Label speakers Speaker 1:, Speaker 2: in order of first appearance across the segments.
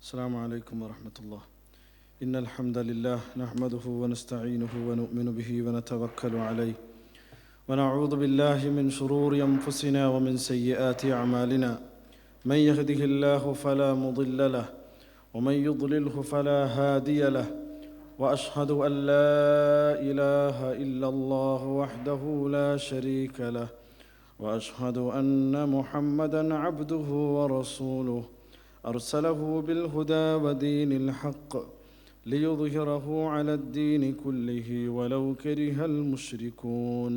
Speaker 1: السلام عليكم ورحمة الله. إن الحمد لله نحمده ونستعينه ونؤمن به ونتوكل عليه ونعوذ بالله من شرور أنفسنا ومن سيئات أعمالنا. من يهده الله فلا مضل له ومن يضلله فلا هادي له وأشهد أن لا إله إلا الله وحده لا شريك له وأشهد أن محمدًا عبده ورسوله أرسله بالهدى ودين الحق ليظهره على الدين كله ولو كره المشركون.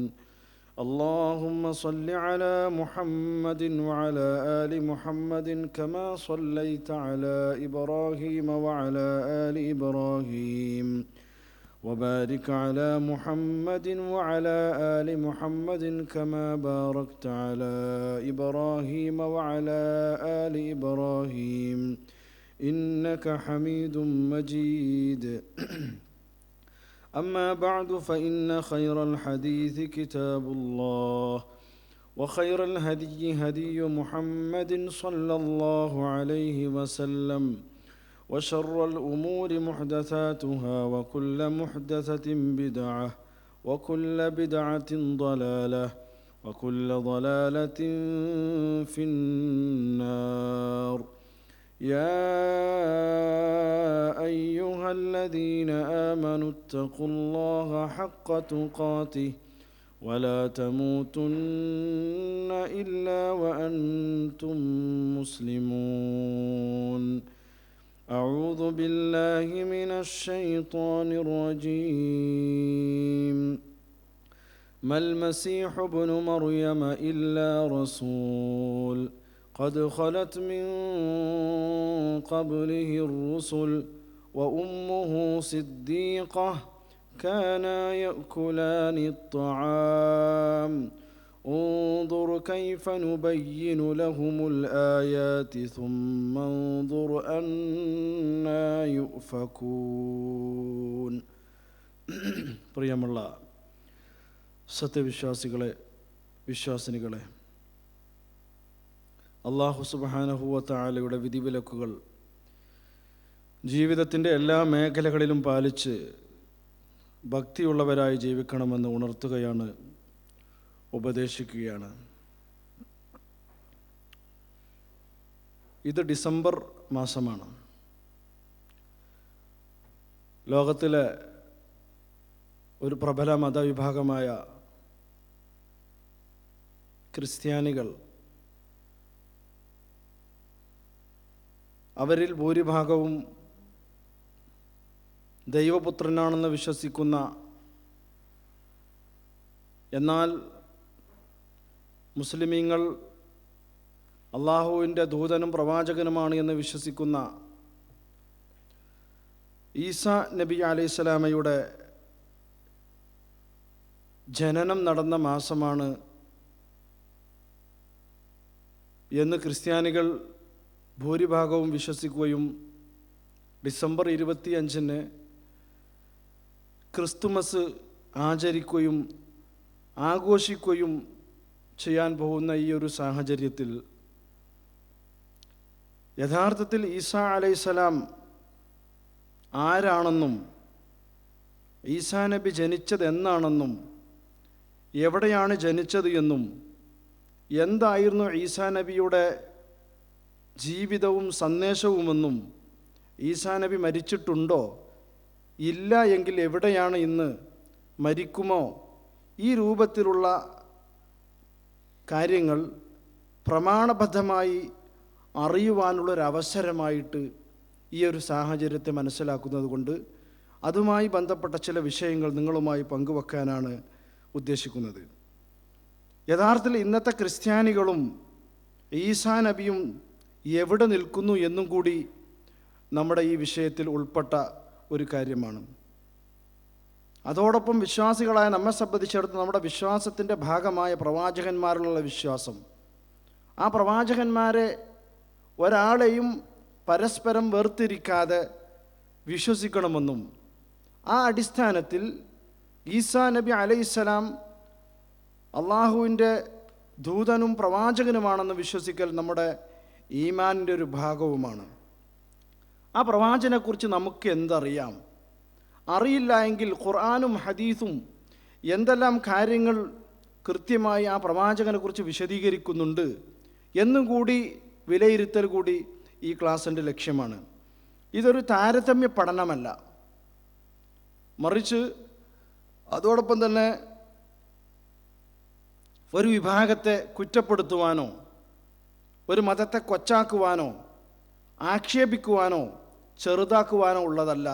Speaker 1: اللهم صل على محمد وعلى آل محمد كما صليت على إبراهيم وعلى آل إبراهيم وبارك على محمد وعلى آل محمد كما باركت على إبراهيم وعلى آل إبراهيم إنك حميد مجيد. أما بعد فإن خير الحديث كتاب الله وخير الهدي هدي محمد صلى الله عليه وسلم وشر الأمور محدثاتها وكل محدثة بدعة وكل بدعة ضلالة وكل ضلالة في النار. يا أيها الذين آمنوا اتقوا الله حق تقاته ولا تموتن إلا وأنتم مسلمون. أعوذ بالله من الشيطان الرجيم. ما المسيح ابن مريم إلا رسول قد خلت من قبله الرسل وأمه صديقة كانا يأكلان الطعام انظر كيف نبين لهم الآيات ثم انظر أنا يؤفكون. പ്രിയമുള്ള സത്യവിശ്വാസികളെ, വിശ്വാസിനികളെ, അല്ലാഹു സുബ്ഹാനഹു വ തആലയുടെ വിധിവിലക്കുകൾ ജീവിതത്തിൻ്റെ എല്ലാ മേഖലകളിലും പാലിച്ച് ഭക്തിയുള്ളവരായി ജീവിക്കണമെന്ന് ഉണർത്തുകയാണ്, ഉപദേശിക്കുകയാണ്. ഇത് ഡിസംബർ മാസമാണ്. ലോകത്തിലെ ഒരു പ്രബല മതവിഭാഗമായ ക്രിസ്ത്യാനികൾ, അവരിൽ ഭൂരിഭാഗവും ദൈവപുത്രനാണെന്ന് വിശ്വസിക്കുന്ന, എന്നാൽ മുസ്ലിമീങ്ങൾ അള്ളാഹുവിൻ്റെ ദൂതനും പ്രവാചകനുമാണ് എന്ന് വിശ്വസിക്കുന്ന ഈസാ നബി അലൈഹിസ്സലാമയുടെ ജനനം നടന്ന മാസമാണ് എന്ന് ക്രിസ്ത്യാനികൾ ഭൂരിഭാഗവും വിശ്വസിക്കുകയും ഡിസംബർ 25 ക്രിസ്തുമസ് ആചരിക്കുകയും ആഘോഷിക്കുകയും ചെയ്യാൻ പോകുന്ന ഈ ഒരു സാഹചര്യത്തിൽ യഥാർത്ഥത്തിൽ ഈസാ അലൈഹിസ്സലാം ആരാണെന്നും ഈസാ നബി ജനിച്ചത് എന്നാണെന്നും എവിടെയാണ് ജനിച്ചത് എന്നും എന്തായിരുന്നു ഈസാ നബിയുടെ ജീവിതവും സന്ദേശവുമെന്നും, ഈസാ നബി മരിച്ചിട്ടുണ്ടോ, ഇല്ല എങ്കിൽ എവിടെയാണ് ഇന്ന്, മരിക്കുമോ, ഈ രൂപത്തിലുള്ള കാര്യങ്ങൾ പ്രമാണബദ്ധമായി അറിയുവാനുള്ളൊരവസരമായിട്ട് ഈ ഒരു സാഹചര്യത്തെ മനസ്സിലാക്കുന്നത് കൊണ്ട് അതുമായി ബന്ധപ്പെട്ട ചില വിഷയങ്ങൾ നിങ്ങളുമായി പങ്കുവെക്കാനാണ് ഉദ്ദേശിക്കുന്നത്. യഥാർത്ഥത്തിൽ ഇന്നത്തെ ക്രിസ്ത്യാനികളും ഈസാ നബിയും എവിടെ നിൽക്കുന്നു എന്നും കൂടി നമ്മുടെ ഈ വിഷയത്തിൽ ഉൾപ്പെട്ട ഒരു കാര്യമാണ്. അതോടൊപ്പം വിശ്വാസികളായ നമ്മെ സംബന്ധിച്ചിടത്തോളം നമ്മുടെ വിശ്വാസത്തിൻ്റെ ഭാഗമായ പ്രവാചകന്മാരിലുള്ള വിശ്വാസം, ആ പ്രവാചകന്മാരെ ഒരാളെയും പരസ്പരം വേർതിരിക്കാതെ വിശ്വസിക്കണമെന്നും ആ അടിസ്ഥാനത്തിൽ ഈസാ നബി അലൈഹിസ്സലാം അള്ളാഹുവിൻ്റെ ദൂതനും പ്രവാചകനുമാണെന്ന് വിശ്വസിക്കൽ നമ്മുടെ ഈമാനിൻ്റെ ഒരു ഭാഗവുമാണ്. ആ പ്രവാചകനെക്കുറിച്ച് നമുക്ക് എന്തറിയാം? അറിയില്ല എങ്കിൽ ഖുർആനും ഹദീസും എന്തെല്ലാം കാര്യങ്ങൾ കൃത്യമായി ആ പ്രവാചകനെക്കുറിച്ച് വിശദീകരിക്കുന്നുണ്ട് എന്നും കൂടി വിലയിരുത്തൽ കൂടി ഈ ക്ലാസ്സിൻ്റെ ലക്ഷ്യമാണ്. ഇതൊരു താരതമ്യ പഠനമല്ല, മറിച്ച് അതോടൊപ്പം തന്നെ ഒരു വിഭാഗത്തെ കുറ്റപ്പെടുത്തുവാനോ ഒരു മതത്തെ കൊച്ചാക്കുവാനോ ആക്ഷേപിക്കുവാനോ ചെറുതാക്കുവാനോ ഉള്ളതല്ല.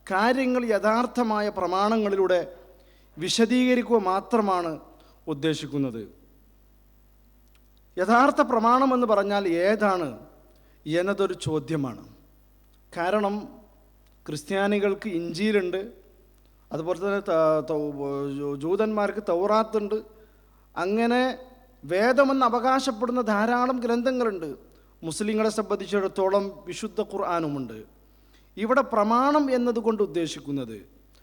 Speaker 1: കാര്യങ്ങൾ യഥാർത്ഥമായ പ്രമാണങ്ങളിലൂടെ വിശദീകരിക്കുക മാത്രമാണ് ഉദ്ദേശിക്കുന്നത്. യഥാർത്ഥ പ്രമാണമെന്ന് പറഞ്ഞാൽ ഏതാണ് എന്നതൊരു ചോദ്യമാണ്. കാരണം ക്രിസ്ത്യാനികൾക്ക് ഇഞ്ചീലുണ്ട്, അതുപോലെ തന്നെ ജൂതന്മാർക്ക് തൗറാത്തുണ്ട്. അങ്ങനെ വേദമെന്ന് അവകാശപ്പെടുന്ന ധാരാളം ഗ്രന്ഥങ്ങളുണ്ട്. മുസ്ലിങ്ങളെ സംബന്ധിച്ചിടത്തോളം വിശുദ്ധ ഖുർആനുമുണ്ട്. ഇവിടെ പ്രമാണം എന്നതുകൊണ്ട് ഉദ്ദേശിക്കുന്നത്,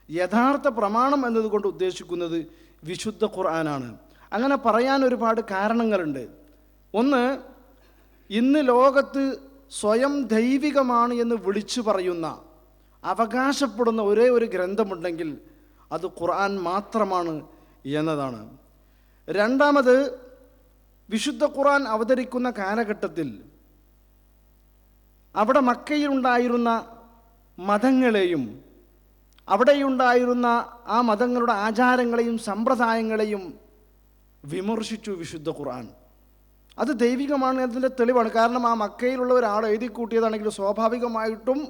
Speaker 1: യഥാർത്ഥ പ്രമാണം എന്നതുകൊണ്ട് ഉദ്ദേശിക്കുന്നത് വിശുദ്ധ ഖുർആനാണ്. അങ്ങനെ പറയാൻ ഒരുപാട് കാരണങ്ങളുണ്ട്. ഒന്ന്, ഇന്ന് ലോകത്ത് സ്വയം ദൈവികമാണ് എന്ന് വിളിച്ചു പറയുന്ന അവകാശപ്പെടുന്ന ഒരേ ഒരു ഗ്രന്ഥമുണ്ടെങ്കിൽ അത് ഖുർആൻ മാത്രമാണ് എന്നതാണ്. രണ്ടാമത്, വിശുദ്ധ ഖുർആൻ അവതരിക്കുന്ന കാലഘട്ടത്തിൽ അവിടെ മക്കയിലുണ്ടായിരുന്ന മതങ്ങളെയും അവിടെയുണ്ടായിരുന്ന ആ മതങ്ങളുടെ ആചാരങ്ങളെയും സമ്പ്രദായങ്ങളെയും വിമർശിച്ചു വിശുദ്ധ ഖുർആൻ. അത് ദൈവികമാണ് എന്നതിൻ്റെ തെളിവാണ്. കാരണം ആ മക്കയിലുള്ള ഒരാൾ എഴുതി കൂട്ടിയതാണെങ്കിൽ സ്വാഭാവികമായിട്ടും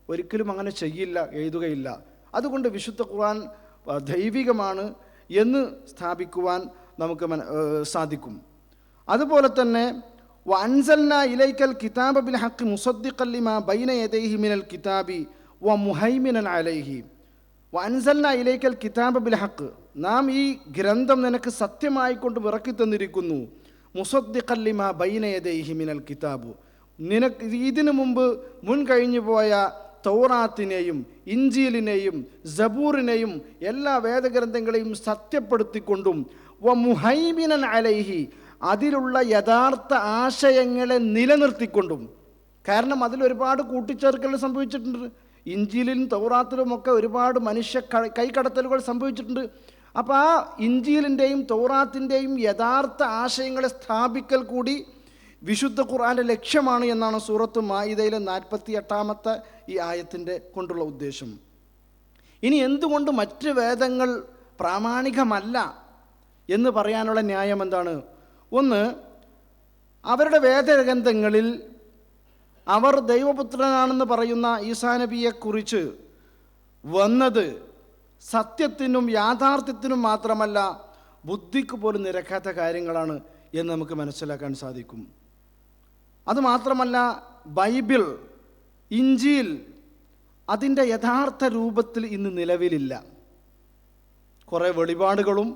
Speaker 1: ഒരിക്കലും അങ്ങനെ ചെയ്യില്ല, എഴുതുകയില്ല. അതുകൊണ്ട് വിശുദ്ധ ഖുർആൻ ദൈവികമാണ് എന്ന് സ്ഥാപിക്കുവാൻ നമുക്ക് സാധിക്കും. അതുപോലെ തന്നെ വഅൻസൽനാ ഇലൈക്കൽ കിതാബ ബിൽ ഹഖ് മുസദ്ദിഖൻ ലിമാ ബൈന യദൈഹി മിനൽ കിതാബി വമുഹൈമിനൻ അലൈഹി. വഅൻസൽനാ ഇലൈക്കൽ കിതാബ ബിൽ ഹഖ്, നാം ഈ ഗ്രന്ഥം നിനക്ക് സത്യമായിക്കൊണ്ട് ഇറക്കി തന്നിരിക്കുന്നു. മുസദ്ദിഖൻ ലിമാ ബൈന യദൈഹി മിനൽ കിതാബ്, നിനക്ക് ഇതിനു മുമ്പ് മുൻകഴിഞ്ഞു പോയ തൗറാത്തിനെയും ഇഞ്ചീലിനെയും സബൂറിനെയും എല്ലാ വേദഗ്രന്ഥങ്ങളെയും സത്യപ്പെടുത്തിക്കൊണ്ടും വമുഹൈമിനൻ അലൈഹി, അതിലുള്ള യഥാർത്ഥ ആശയങ്ങളെ നിലനിർത്തിക്കൊണ്ടും. കാരണം അതിലൊരുപാട് കൂട്ടിച്ചേർക്കൽ സംഭവിച്ചിട്ടുണ്ട്. ഇഞ്ചീലിലും തൗറാത്തിലുമൊക്കെ ഒരുപാട് മനുഷ്യ കൈകടത്തലുകൾ സംഭവിച്ചിട്ടുണ്ട്. അപ്പോൾ ആ ഇഞ്ചീലിൻ്റെയും തൗറാത്തിൻ്റെയും യഥാർത്ഥ ആശയങ്ങളെ സ്ഥാപിക്കൽ കൂടി വിശുദ്ധ ഖുർആൻ്റെ ലക്ഷ്യമാണ് എന്നാണ് സൂറത്ത് മാഇദയിലെ 48 ഈ ആയത്തിൻ്റെ കൊണ്ടുള്ള ഉദ്ദേശം. ഇനി എന്തുകൊണ്ട് മറ്റ് വേദങ്ങൾ പ്രാമാണികമല്ല എന്ന് പറയാനുള്ള ന്യായം എന്താണ്? ഒന്ന്, അവരുടെ വേദഗ്രന്ഥങ്ങളിൽ അവർ ദൈവപുത്രനാണെന്ന് പറയുന്ന ഈസാ നബിയെക്കുറിച്ച് വന്നത് സത്യത്തിനും യാഥാർത്ഥ്യത്തിനും മാത്രമല്ല, ബുദ്ധിക്ക് പോലും നിരക്കാത്ത കാര്യങ്ങളാണ് എന്ന് നമുക്ക് മനസ്സിലാക്കാൻ സാധിക്കും. അതുമാത്രമല്ല, ബൈബിൾ, ഇഞ്ചീൽ അതിൻ്റെ യഥാർത്ഥ രൂപത്തിൽ ഇന്ന് നിലവിലില്ല. കുറേ വെളിപാടുകളും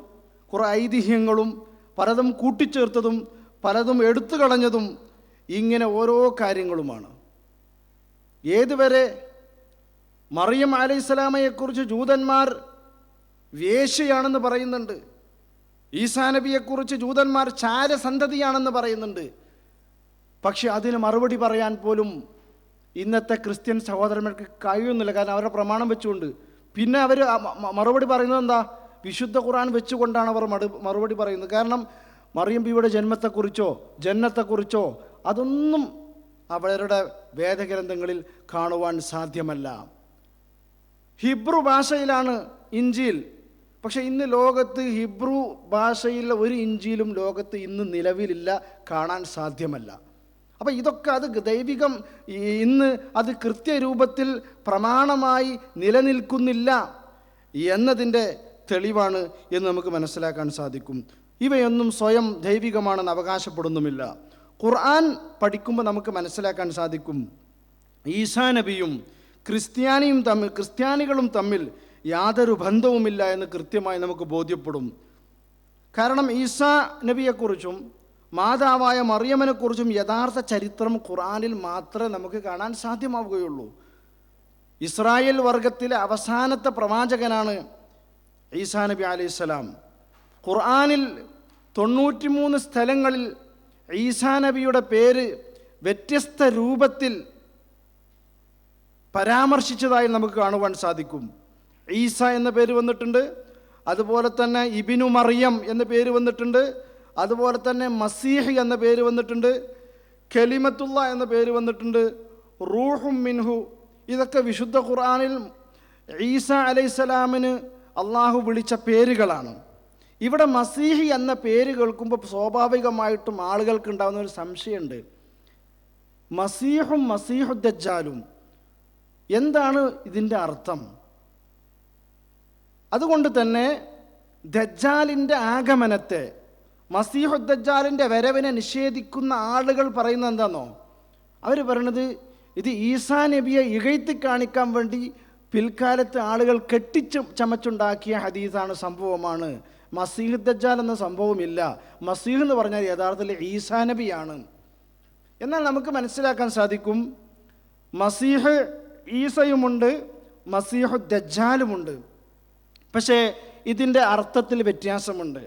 Speaker 1: കുറേ ഐതിഹ്യങ്ങളും പലതും കൂട്ടിച്ചേർത്തതും പലതും എടുത്തു കളഞ്ഞതും ഇങ്ങനെ ഓരോ കാര്യങ്ങളുമാണ്. ഏതുവരെ മറിയം അലൈഹിസ്സലാമയെക്കുറിച്ച് ജൂതന്മാർ വേശ്യയാണെന്ന് പറയുന്നുണ്ട്. ഈസാ നബിയെക്കുറിച്ച് ജൂതന്മാർ ചാരസന്തതിയാണെന്ന് പറയുന്നുണ്ട്. പക്ഷെ അതിന് മറുപടി പറയാൻ പോലും ഇന്നത്തെ ക്രിസ്ത്യൻ സഹോദരന്മാർക്ക് കഴിയുന്നില്ല. കാരണം അവരുടെ പ്രമാണം വെച്ചുകൊണ്ട്. പിന്നെ അവർ മറുപടി പറയുന്നത് എന്താ? വിശുദ്ധ ഖുർആൻ വെച്ചുകൊണ്ടാണ് അവർ മറുപടി പറയുന്നത്. കാരണം മറിയം ബീവിയുടെ ജന്മത്തെക്കുറിച്ചോ ജന്നത്തെക്കുറിച്ചോ അതൊന്നും അവരുടെ വേദഗ്രന്ഥങ്ങളിൽ കാണുവാൻ സാധ്യമല്ല. ഹിബ്രു ഭാഷയിലാണ് ഇഞ്ചീൽ. പക്ഷേ ഇന്ന് ലോകത്ത് ഹിബ്രു ഭാഷയിലെ ഒരു ഇഞ്ചീലും ലോകത്ത് ഇന്ന് നിലവിലില്ല, കാണാൻ സാധ്യമല്ല. അപ്പം ഇതൊക്കെ അത് ദൈവികം ഇന്ന് അത് കൃത്യരൂപത്തിൽ പ്രമാണമായി നിലനിൽക്കുന്നില്ല എന്നതിൻ്റെ തെളിവാണ് എന്ന് നമുക്ക് മനസ്സിലാക്കാൻ സാധിക്കും. ഇവയൊന്നും സ്വയം ദൈവികമാണെന്ന് അവകാശപ്പെടുന്നുമില്ല. ഖുർആൻ പഠിക്കുമ്പോൾ നമുക്ക് മനസ്സിലാക്കാൻ സാധിക്കും, ഈസാ നബിയും ക്രിസ്ത്യാനികളും തമ്മിൽ യാതൊരു ബന്ധവുമില്ല എന്ന് കൃത്യമായി നമുക്ക് ബോധ്യപ്പെടും. കാരണം ഈസാ നബിയെക്കുറിച്ചും മാതാവായ മറിയമിനെക്കുറിച്ചും യഥാർത്ഥ ചരിത്രം ഖുർആനിൽ മാത്രമേ നമുക്ക് കാണാൻ സാധ്യമാവുകയുള്ളൂ. ഇസ്രായേൽ വർഗത്തിലെ അവസാനത്തെ പ്രവാചകനാണ് ഈസാ നബി അലൈഹിസ്സലാം. ഖുർആനിൽ 93 സ്ഥലങ്ങളിൽ ഈസാ നബിയുടെ പേര് വ്യത്യസ്ത രൂപത്തിൽ പരാമർശിച്ചതായി നമുക്ക് കാണുവാൻ സാധിക്കും. ഈസ എന്ന പേര് വന്നിട്ടുണ്ട്, അതുപോലെ തന്നെ ഇബ്നു മറിയം എന്ന പേര് വന്നിട്ടുണ്ട്, അതുപോലെ തന്നെ മസീഹ് എന്ന പേര് വന്നിട്ടുണ്ട്, കലിമത്തുള്ള എന്ന പേര് വന്നിട്ടുണ്ട്, റൂഹും മിൻഹു. ഇതൊക്കെ വിശുദ്ധ ഖുർആനിൽ ഈസ അലൈഹിസ്സലാമിന് അള്ളാഹു വിളിച്ച പേരുകളാണ്. ഇവിടെ മസീഹ് എന്ന പേര് കേൾക്കുമ്പോൾ സ്വാഭാവികമായിട്ടും ആളുകൾക്ക് ഉണ്ടാകുന്ന ഒരു സംശയമുണ്ട്, മസീഹും മസീഹു ദജ്ജാലും എന്താണ് ഇതിൻ്റെ അർത്ഥം? അതുകൊണ്ട് തന്നെ ദജ്ജാലിൻ്റെ ആഗമനത്തെ, മസീഹു ദജ്ജാലിൻ്റെ വരവിനെ നിഷേധിക്കുന്ന ആളുകൾ പറയുന്നത് എന്താണെന്നോ? അവർ പറയണത് ഇത് ഈസാ നബിയെ ഇകഴ്ത്തി കാണിക്കാൻ വേണ്ടി പിൽക്കാലത്ത് ആളുകൾ ചമച്ചുണ്ടാക്കിയ ഹദീസാണ്, സംഭവമാണ്. മസീഹ് ദജ്ജാൽ എന്ന സംഭവമില്ല. മസീഹ് എന്ന് പറഞ്ഞാൽ യഥാർത്ഥത്തിൽ ഈസാ നബിയാണ്. എന്നാൽ നമുക്ക് മനസ്സിലാക്കാൻ സാധിക്കും, മസീഹ് ഈസയുമുണ്ട്, മസീഹു ദജ്ജാലുമുണ്ട്. പക്ഷേ ഇതിൻ്റെ അർത്ഥത്തിൽ വ്യത്യാസമുണ്ട്.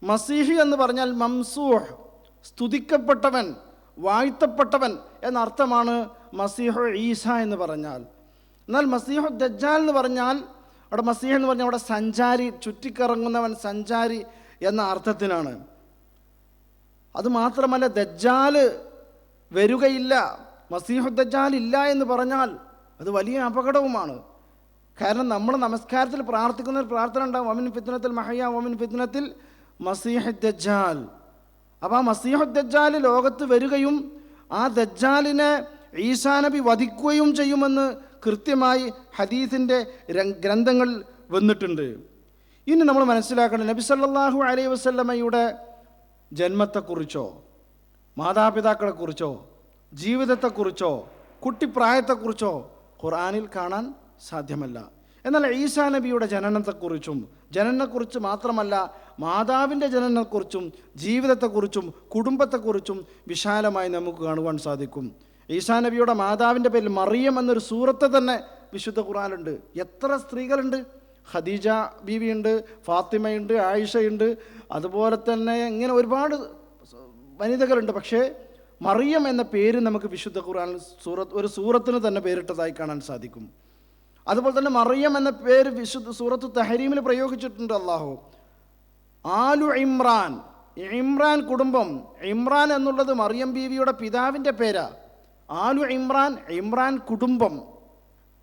Speaker 1: മസീഹ് എന്ന് പറഞ്ഞാൽ മംസൂഹ്, സ്തുതിക്കപ്പെട്ടവൻ, വാഴ്ത്തപ്പെട്ടവൻ എന്നർത്ഥമാണ് മസീഹു ഈസ എന്ന് പറഞ്ഞാൽ. എന്നാൽ മസീഹു ദജ്ജാൽ എന്ന് പറഞ്ഞാൽ, അവിടെ മസീഹ് എന്ന് പറഞ്ഞാൽ അവിടെ സഞ്ചാരി, ചുറ്റിക്കറങ്ങുന്നവൻ, സഞ്ചാരി എന്ന അർത്ഥത്തിനാണ്. അതുമാത്രമല്ല, ദജ്ജാൽ വരികയില്ല, മസീഹു ദജ്ജാൽ ഇല്ല എന്ന് പറഞ്ഞാൽ അത് വലിയ അപകടവുമാണ്. കാരണം നമ്മൾ നമസ്കാരത്തിൽ പ്രാർത്ഥിക്കുന്ന ഒരു പ്രാർത്ഥന ഉണ്ടാകും, വമിൻ ഫിത്നത്തിൽ മഹയ്യ വമിൻ ഫിത്നത്തിൽ മസീഹ് ദജ്ജാൽ. അപ്പോൾ ആ മസീഹു ദജ്ജാൽ ലോകത്ത് വരികയും ആ ദജ്ജാലിനെ ഈസാ നബി വധിക്കുകയും ചെയ്യുമെന്ന് കൃത്യമായി ഹദീസിൻ്റെ ഗ്രന്ഥങ്ങളിൽ വന്നിട്ടുണ്ട്. ഇനി നമ്മൾ മനസ്സിലാക്കണം, നബി സല്ലല്ലാഹു അലൈഹി വസല്ലമയുടെ ജന്മത്തെക്കുറിച്ചോ മാതാപിതാക്കളെക്കുറിച്ചോ ജീവിതത്തെക്കുറിച്ചോ കുട്ടിപ്രായത്തെക്കുറിച്ചോ ഖുർആനിൽ കാണാൻ സാധ്യമല്ല. എന്നാൽ ഈസാ നബിയുടെ ജനനത്തെക്കുറിച്ചും, ജനനത്തെക്കുറിച്ച് മാത്രമല്ല മാതാവിൻ്റെ ജനനത്തെക്കുറിച്ചും ജീവിതത്തെക്കുറിച്ചും കുടുംബത്തെക്കുറിച്ചും വിശാലമായി നമുക്ക് കാണുവാൻ സാധിക്കും. ഈസാ നബിയുടെ മാതാവിൻ്റെ പേരിൽ മറിയം എന്നൊരു സൂറത്ത് തന്നെ വിശുദ്ധ ഖുർആനിലുണ്ട്. എത്ര സ്ത്രീകളുണ്ട്! ഖദീജ ബീവിയുണ്ട്, ഫാത്തിമയുണ്ട്, ആയിഷയുണ്ട്, അതുപോലെ തന്നെ ഇങ്ങനെ ഒരുപാട് വനിതകളുണ്ട്. പക്ഷേ മറിയം എന്ന പേര് നമുക്ക് വിശുദ്ധ ഖുർആനിൽ ഒരു സൂറത്തിന് തന്നെ പേരിട്ടതായി കാണാൻ സാധിക്കും. അതുപോലെ തന്നെ മറിയം എന്ന പേര് വിശുദ്ധ സൂറത്ത് തഹരീമിൽ പ്രയോഗിച്ചിട്ടുണ്ട് അള്ളാഹു. ആലു ഇമ്രാൻ, ഇമ്രാൻ കുടുംബം. ഇമ്രാൻ എന്നുള്ളത് മറിയം ബീവിയുടെ പിതാവിൻ്റെ പേരാ. ആലു ഇമ്രാൻ, ഇമ്രാൻ കുടുംബം.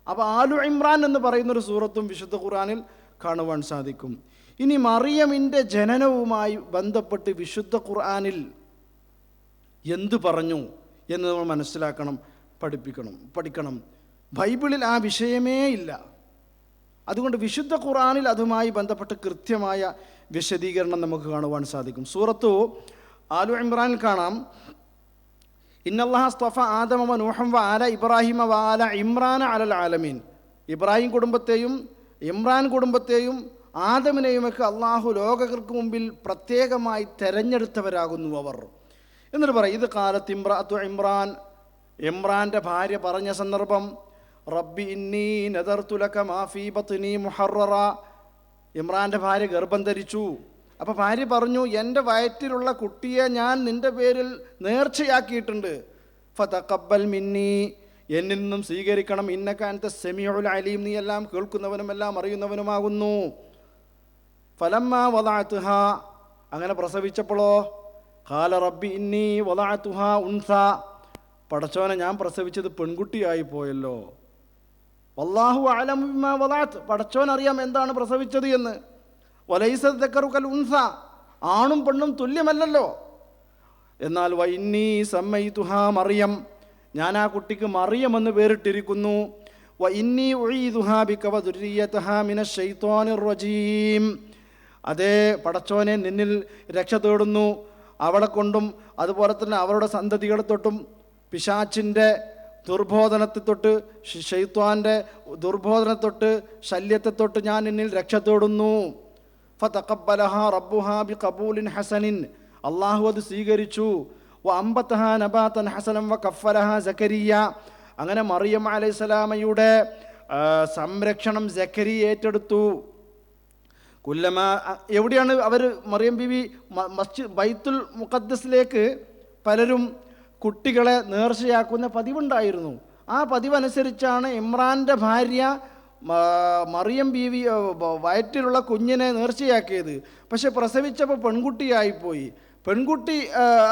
Speaker 1: അപ്പോൾ ആലു ഇമ്രാൻ എന്ന് പറയുന്നൊരു സൂറത്തും വിശുദ്ധ ഖുർആനിൽ കാണുവാൻ സാധിക്കും. ഇനി മറിയമിൻ്റെ ജനനവുമായി ബന്ധപ്പെട്ട് വിശുദ്ധ ഖുർആനിൽ എന്തു പറഞ്ഞു എന്ന് നമ്മൾ മനസ്സിലാക്കണം, പഠിക്കണം. ബൈബിളിൽ ആ വിഷയമേ ഇല്ല. അതുകൊണ്ട് വിശുദ്ധ ഖുർആനിൽ അതുമായി ബന്ധപ്പെട്ട് കൃത്യമായ വിശദീകരണം നമുക്ക് കാണുവാൻ സാധിക്കും. സൂറത്തു ആലു ഇമ്രാനിൽ കാണാം, ഇന്നല്ലാഹ അസ്തഫ ആദമ വ നൂഹൻ വ ആല ഇബ്രാഹിമ വ ആല ഇമ്രാന അലൽ ആലമീൻ. ഇബ്രാഹിം കുടുംബത്തെയും ഇമ്രാൻ കുടുംബത്തെയും ആദമിനെയുമൊക്കെ അള്ളാഹു ലോകർക്ക് മുമ്പിൽ പ്രത്യേകമായി തെരഞ്ഞെടുത്തവരാകുന്നു അവർ. എന്നിട്ട് പറയും, ഇത് കാലത്ത് ഇമ്രാത്തു ഇമ്രാൻ, ഇമ്രാൻ്റെ ഭാര്യ പറഞ്ഞ സന്ദർഭം, റബ്ബി ഇന്നി നദർതു ലക മാ ഫീ ബത്നി മുഹററ. ഇമ്രാൻ്റെ ഭാര്യ ഗർഭം ധരിച്ചു. അപ്പോൾ ഭാര്യ പറഞ്ഞു, എൻ്റെ വയറ്റിലുള്ള കുട്ടിയെ ഞാൻ നിൻ്റെ പേരിൽ നേർച്ചയാക്കിയിട്ടുണ്ട്. ഫതഖബ്ബൽ മിന്നി, എന്നിൽ നിന്നും സ്വീകരിക്കണം. ഇന്നക അൻത സമീഉൽ അലീം, നീ എല്ലാം കേൾക്കുന്നവനും എല്ലാം അറിയുന്നവനുമാകുന്നു. ഫലമ്മാ വദഅതുഹ, അങ്ങനെ പ്രസവിച്ചപ്പോഴോ, ഖാല റബ്ബി ഇന്നി വദഅതുഹ ഉൻസ, പടച്ചോനെ ഞാൻ പ്രസവിച്ചത് പെൺകുട്ടിയായി പോയല്ലോ. വല്ലാഹു അഅലമു ബിമാ വദഅത്, പടച്ചോൻ അറിയാം എന്താണ് പ്രസവിച്ചത് എന്ന്. വലൈസ ദക്കറു കൽ ഉൻസ, ആണും പെണ്ണും തുല്യമല്ലല്ലോ. എന്നാൽ വ ഇന്നി സമ്മൈതുഹ മറിയം, ഞാൻ ആ കുട്ടിക്ക് മറിയം എന്ന് പേരിട്ടിരിക്കുന്നു. വ ഇന്നി ഉഈദുഹ ബിക വ ദുർരിയ്യതഹ മിനശ് ശൈത്വാനിർ റജീം, അതേ പടച്ചോനെ നിന്നിൽ രക്ഷ തേടുന്നു, അവളെ കൊണ്ടും അതുപോലെ തന്നെ അവരുടെ സന്തതികളെ തൊട്ടും പിശാച്ചിൻ്റെ ദുർബോധനത്തെ തൊട്ട്, ശൈത്വാൻ്റെ ദുർബോധനത്തൊട്ട്, ശല്യത്തെ തൊട്ട് ഞാൻ നിന്നിൽ രക്ഷ തേടുന്നു. ഫതഖബ്ബലഹ റബ്ബുഹ ബിഖബൂലിൻ ഹസനിൻ, അള്ളാഹു അത് സ്വീകരിച്ചു. വ അംബതഹ നബാതൻ ഹസനൻ വ കഫലഹ സക്കരിയ, അങ്ങനെ മറിയം അലൈഹിസ്സലാമയുടെ സംരക്ഷണം സക്കരിയ ഏറ്റെടുത്തു. എവിടെയാണ് അവർ മറിയം ബീവി ബൈത്തുൽ മുഖദ്ദസിലേക്ക് പലരും കുട്ടികളെ നേർച്ചയാക്കുന്ന പതിവുണ്ടായിരുന്നു. ആ പതിവനുസരിച്ചാണ് ഇമ്രാൻ്റെ ഭാര്യ മറിയം ബീവി വയറ്റിലുള്ള കുഞ്ഞിനെ നേർച്ചയാക്കിയത്. പക്ഷെ പ്രസവിച്ചപ്പോൾ പെൺകുട്ടിയായിപ്പോയി. പെൺകുട്ടി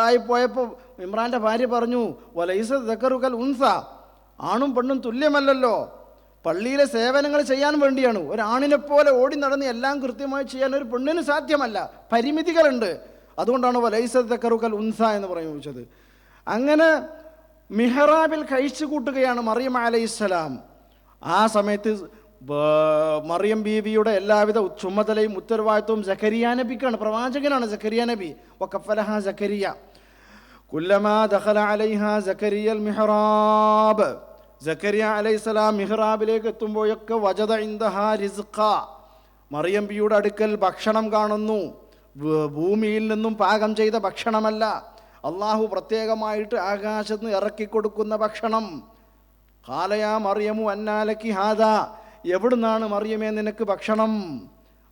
Speaker 1: ആയിപ്പോയപ്പോൾ ഇമ്രാൻ്റെ ഭാര്യ പറഞ്ഞു, വലൈസ ദക്കറുകൽ ഉൻസ, ആണും പെണ്ണും തുല്യമല്ലല്ലോ. പള്ളിയിലെ സേവനങ്ങൾ ചെയ്യാൻ വേണ്ടിയാണ്. ഒരാണിനെപ്പോലെ ഓടി നടന്ന് എല്ലാം കൃത്യമായി ചെയ്യാൻ ഒരു പെണ്ണിന് സാധ്യമല്ല, പരിമിതികളുണ്ട്. അതുകൊണ്ടാണ് വലൈസ ദക്കറുകൽ ഉൻസ എന്ന് പ്രയോഗിച്ചത്. അങ്ങനെ മിഹ്റാബിൽ കഴിച്ചു കൂട്ടുകയാണ് മറിയം അലൈഹിസ്സലാം. ആ സമയത്ത് മറിയം ബീവിയുടെ എല്ലാവിധ ചുമതലയും ഉത്തരവാദിത്വവും സക്കരിയ നബിക്കാണ്. പ്രവാചകനാണ് സക്കരിയ നബി. വകഫലഹ സക്കരിയ കുല്ലമാ ദഖല അലൈഹ സക്കരിയൽ മിഹ്റാബ്. സക്കരിയ അലൈഹിസ്സലാം മിഹ്റാബിലേക്ക് എത്തുമ്പോഴൊക്കെ വജദ ഇൻദഹാ റിസ്ഖ, മറിയം ബിയുടെ അടുക്കൽ ഭക്ഷണം കാണുന്നു. ഭൂമിയിൽ നിന്നും പാകം ചെയ്ത ഭക്ഷണമല്ല, അള്ളാഹു പ്രത്യേകമായിട്ട് ആകാശത്ത് നിന്ന് ഇറക്കിക്കൊടുക്കുന്ന ഭക്ഷണം. ഖാലയാ മറിയമു അന്നാലക്കി ഹാദാ, എവിടുന്നാണ് മറിയമേ നിനക്ക് ഭക്ഷണം?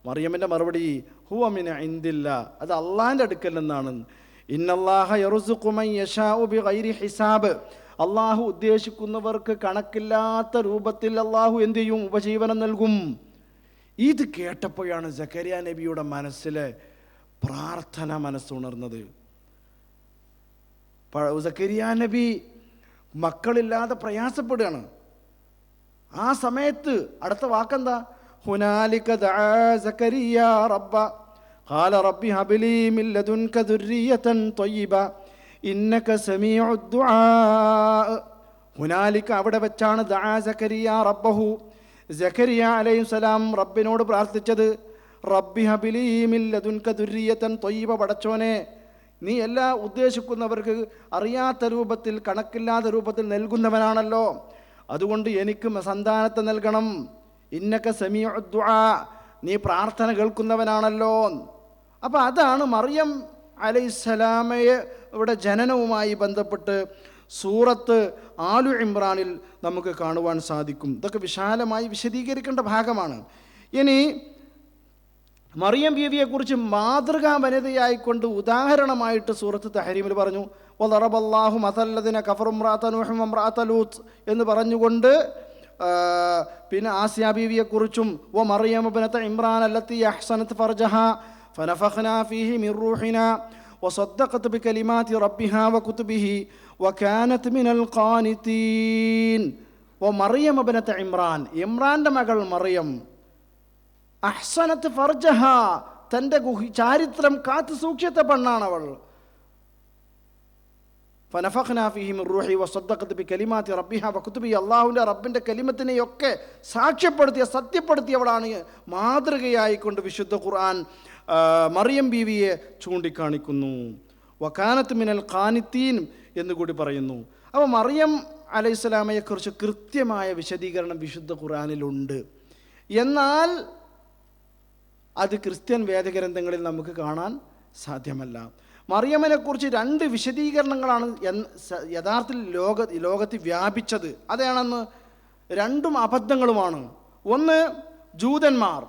Speaker 1: മറിയമിൻ്റെ മറുപടി ഹുവ മിൻ ഇൻദില്ല, അത് അള്ളാഹിൻ്റെ അടുക്കൽ നിന്നാണ്. ഇന്നല്ലാഹ യർസുഖു മൻ യശാഉ ബിഗൈരി ഹിസാബ്, അള്ളാഹു ഉദ്ദേശിക്കുന്നവർക്ക് കണക്കില്ലാത്ത രൂപത്തിൽ അള്ളാഹു എന്ത് ചെയ്യും? ഉപജീവനം നൽകും. ഇത് കേട്ടപ്പോഴാണ് സക്കരിയ നബിയുടെ മനസ്സിലെ പ്രാർത്ഥന മനസ്സുണർന്നത്. സക്കരിയ നബി മക്കളില്ലാതെ പ്രയാസപ്പെടുകയാണ്. ആ സമയത്ത് അടുത്ത വാക്കെന്താ? ഹുനാലിക ദഅ സക്കരിയ റബ്ബ ഖാല റബ്ബി ഹബ്ലി മിൻ ലദുൻക ദുർരിയതൻ ത്വയ്യിബ ഇന്നക സമീഉദ് ദുആ. ഹുനാലിക, അവിടെ വെച്ചാണ് ദഅ സക്കരിയ റബ്ബഹു, സക്കരിയ അലൈഹിസ്സലാം റബ്ബിനോട് പ്രാർത്ഥിച്ചത്. റബ്ബി ഹബ്ലി മിൻ ലദുൻക ദുർരിയതൻ ത്വയ്യിബ, പടച്ചോനെ നീ എല്ലാ ഉദ്ദേശിക്കുന്നവർക്ക് അറിയാത്ത രൂപത്തിൽ കണക്കില്ലാത്ത രൂപത്തിൽ നൽകുന്നവനാണല്ലോ, അതുകൊണ്ട് എനിക്ക് സന്താനത്തെ നൽകണം. ഇന്നക സമീഉദ് ദുആ, നീ പ്രാർത്ഥന കേൾക്കുന്നവനാണല്ലോ. അപ്പം അതാണ് മറിയം അലൈഹിസ്സലാമയെ ഇവിടെ ജനനവുമായി ബന്ധപ്പെട്ട് സൂറത്ത് ആലു ഇമ്രാനിൽ നമുക്ക് കാണുവാൻ സാധിക്കും. ഇതൊക്കെ വിശാലമായി വിശദീകരിക്കേണ്ട ഭാഗമാണ്. ഇനി മറിയം ബീവിയെക്കുറിച്ച് മാതൃകാ വനിതയായിക്കൊണ്ട് ഉദാഹരണമായിട്ട് സൂറത്ത് തഹരീമിൽ പറഞ്ഞു, വദറബല്ലാഹു മസല്ലദിന കഫറു ഇംറഅത നൂഹ് വഇംറഅത ലൂത്ത് എന്ന് പറഞ്ഞുകൊണ്ട് പിന്നെ ആസിയ ബീവിയെക്കുറിച്ചും വ മറിയം ഇബ്നത ഇമ്രാൻ അല്ലത്തി അഹ്സനത് ഫർജഹ ഫനഫഖ്നാ ഫീഹി മിൻ റൂഹിനാ വസദ്ദഖത് ബികലിമാതി റബ്ബിഹാ വകുതുബിഹി വകാനത് മിനൽ ഖാനിതീൻ. വ മറിയം ഇബ്നത ഇമ്രാൻ, ഇമ്രാൻ്റെ മകൾ മറിയം, അഹ്സനത്ത് ഫർജഹ, തൻ്റെ ചാരിത്രം കാത്തു സൂക്ഷിച്ച പെണ്ണാണവൾ. ഫനഫഖ്നാ ഫീഹി മിൻ റൂഹി വസദ്ദഖത് ബികലിമാതി റബ്ബിഹാ വകുതുബിഹി, അല്ലാഹുവിൻ്റെ റബ്ബിൻ്റെ കലിമത്തിനെയൊക്കെ സാക്ഷ്യപ്പെടുത്തിയ സത്യപ്പെടുത്തിയവളാണ്. മാതൃകയായിക്കൊണ്ട് വിശുദ്ധ ഖുർആൻ മറിയം ബീവിയെ ചൂണ്ടിക്കാണിക്കുന്നു. വകാനത്ത് മിനൽ ഖാനിതീൻ എന്നുകൂടി പറയുന്നു. അപ്പോൾ മറിയം അലൈഹിസ്സലാമയെക്കുറിച്ച് കൃത്യമായ വിശദീകരണം വിശുദ്ധ ഖുർആനിലുണ്ട്. എന്നാൽ അത് ക്രിസ്ത്യൻ വേദഗ്രന്ഥങ്ങളിൽ നമുക്ക് കാണാൻ സാധ്യമല്ല. മറിയമ്മനെക്കുറിച്ച് രണ്ട് വിശദീകരണങ്ങളാണ് യഥാർത്ഥത്തിൽ ലോകത്ത് വ്യാപിച്ചത്. അതാണെന്ന് രണ്ടും അബദ്ധങ്ങളുമാണ്. ഒന്ന്, ജൂതന്മാർ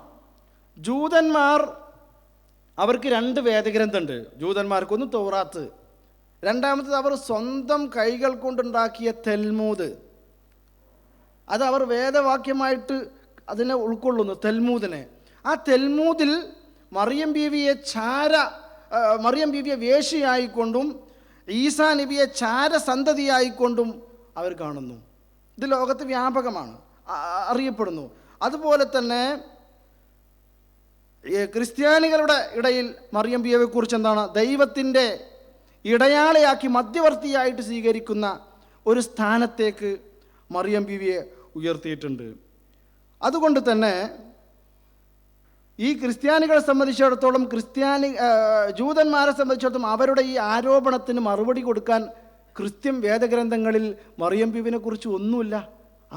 Speaker 1: അവർക്ക് രണ്ട് വേദഗ്രന്ഥമുണ്ട്. ജൂതന്മാർക്കൊന്ന് തൗറാത്ത്, രണ്ടാമത്തത് അവർ സ്വന്തം കൈകൾ കൊണ്ടുണ്ടാക്കിയ തെൽമൂദ്. അത് അവർ വേദവാക്യമായിട്ട് അതിനെ ഉൾക്കൊള്ളുന്നു, തെൽമൂദിനെ. ആ തെൽമൂദിൽ മറിയം ബീവിയെ വേശ്യയായിക്കൊണ്ടും ഈസാ നബിയെ ചാരസന്തതിയായിക്കൊണ്ടും അവർ കാണുന്നു. ഇത് ലോകത്ത് വ്യാപകമാണ്, അറിയപ്പെടുന്നു. അതുപോലെ തന്നെ ക്രിസ്ത്യാനികളുടെ ഇടയിൽ മറിയം ബീവിയെക്കുറിച്ച് എന്താണ്? ദൈവത്തിൻ്റെ ഇടയാളയാക്കി മധ്യവർത്തിയായിട്ട് സ്വീകരിക്കുന്ന ഒരു സ്ഥാനത്തേക്ക് മറിയം ബീവിയെ ഉയർത്തിയിട്ടുണ്ട്. അതുകൊണ്ട് തന്നെ ഈ ക്രിസ്ത്യാനികളെ സംബന്ധിച്ചിടത്തോളം ജൂതന്മാരെ സംബന്ധിച്ചിടത്തോളം അവരുടെ ഈ ആരോപണത്തിന് മറുപടി കൊടുക്കാൻ ക്രിസ്ത്യൻ വേദഗ്രന്ഥങ്ങളിൽ മറിയം ബീവിനെ കുറിച്ച് ഒന്നുമില്ല.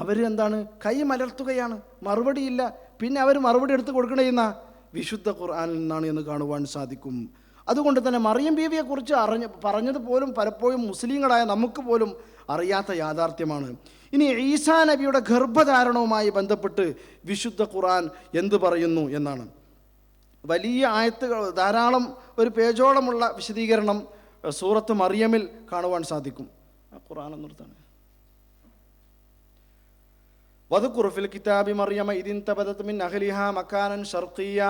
Speaker 1: അവർ എന്താണ്? കൈ മലർത്തുകയാണ്, മറുപടിയില്ല. പിന്നെ അവർ മറുപടി എടുത്ത് കൊടുക്കണേന്ന വിശുദ്ധ ഖുർആനിൽ നിന്നാണ് എന്ന് കാണുവാൻ സാധിക്കും. അതുകൊണ്ട് തന്നെ മറിയം ബീവിയെക്കുറിച്ച് പറഞ്ഞത് പോലും പലപ്പോഴും മുസ്ലിങ്ങളായ നമുക്ക് പോലും അറിയാത്ത യാഥാർത്ഥ്യമാണ്. ഇനി ഈസാ നബിയുടെ ഗർഭധാരണവുമായി ബന്ധപ്പെട്ട് വിശുദ്ധ ഖുർആൻ എന്ത് പറയുന്നു എന്നാണ്. വലിയ ആയത്തുകൾ, ധാരാളം, ഒരു പേജോളമുള്ള വിശദീകരണം സൂറത്ത് മറിയമിൽ കാണുവാൻ സാധിക്കും. ഖുർആൻ നിർത്താൻ വദ്കുർ ഫിൽ കിതാബി മറിയമ ഇദിൻ തബദത് മിൻ അഹ്ലിഹാ മക്കാനൻ ശർഖിയ.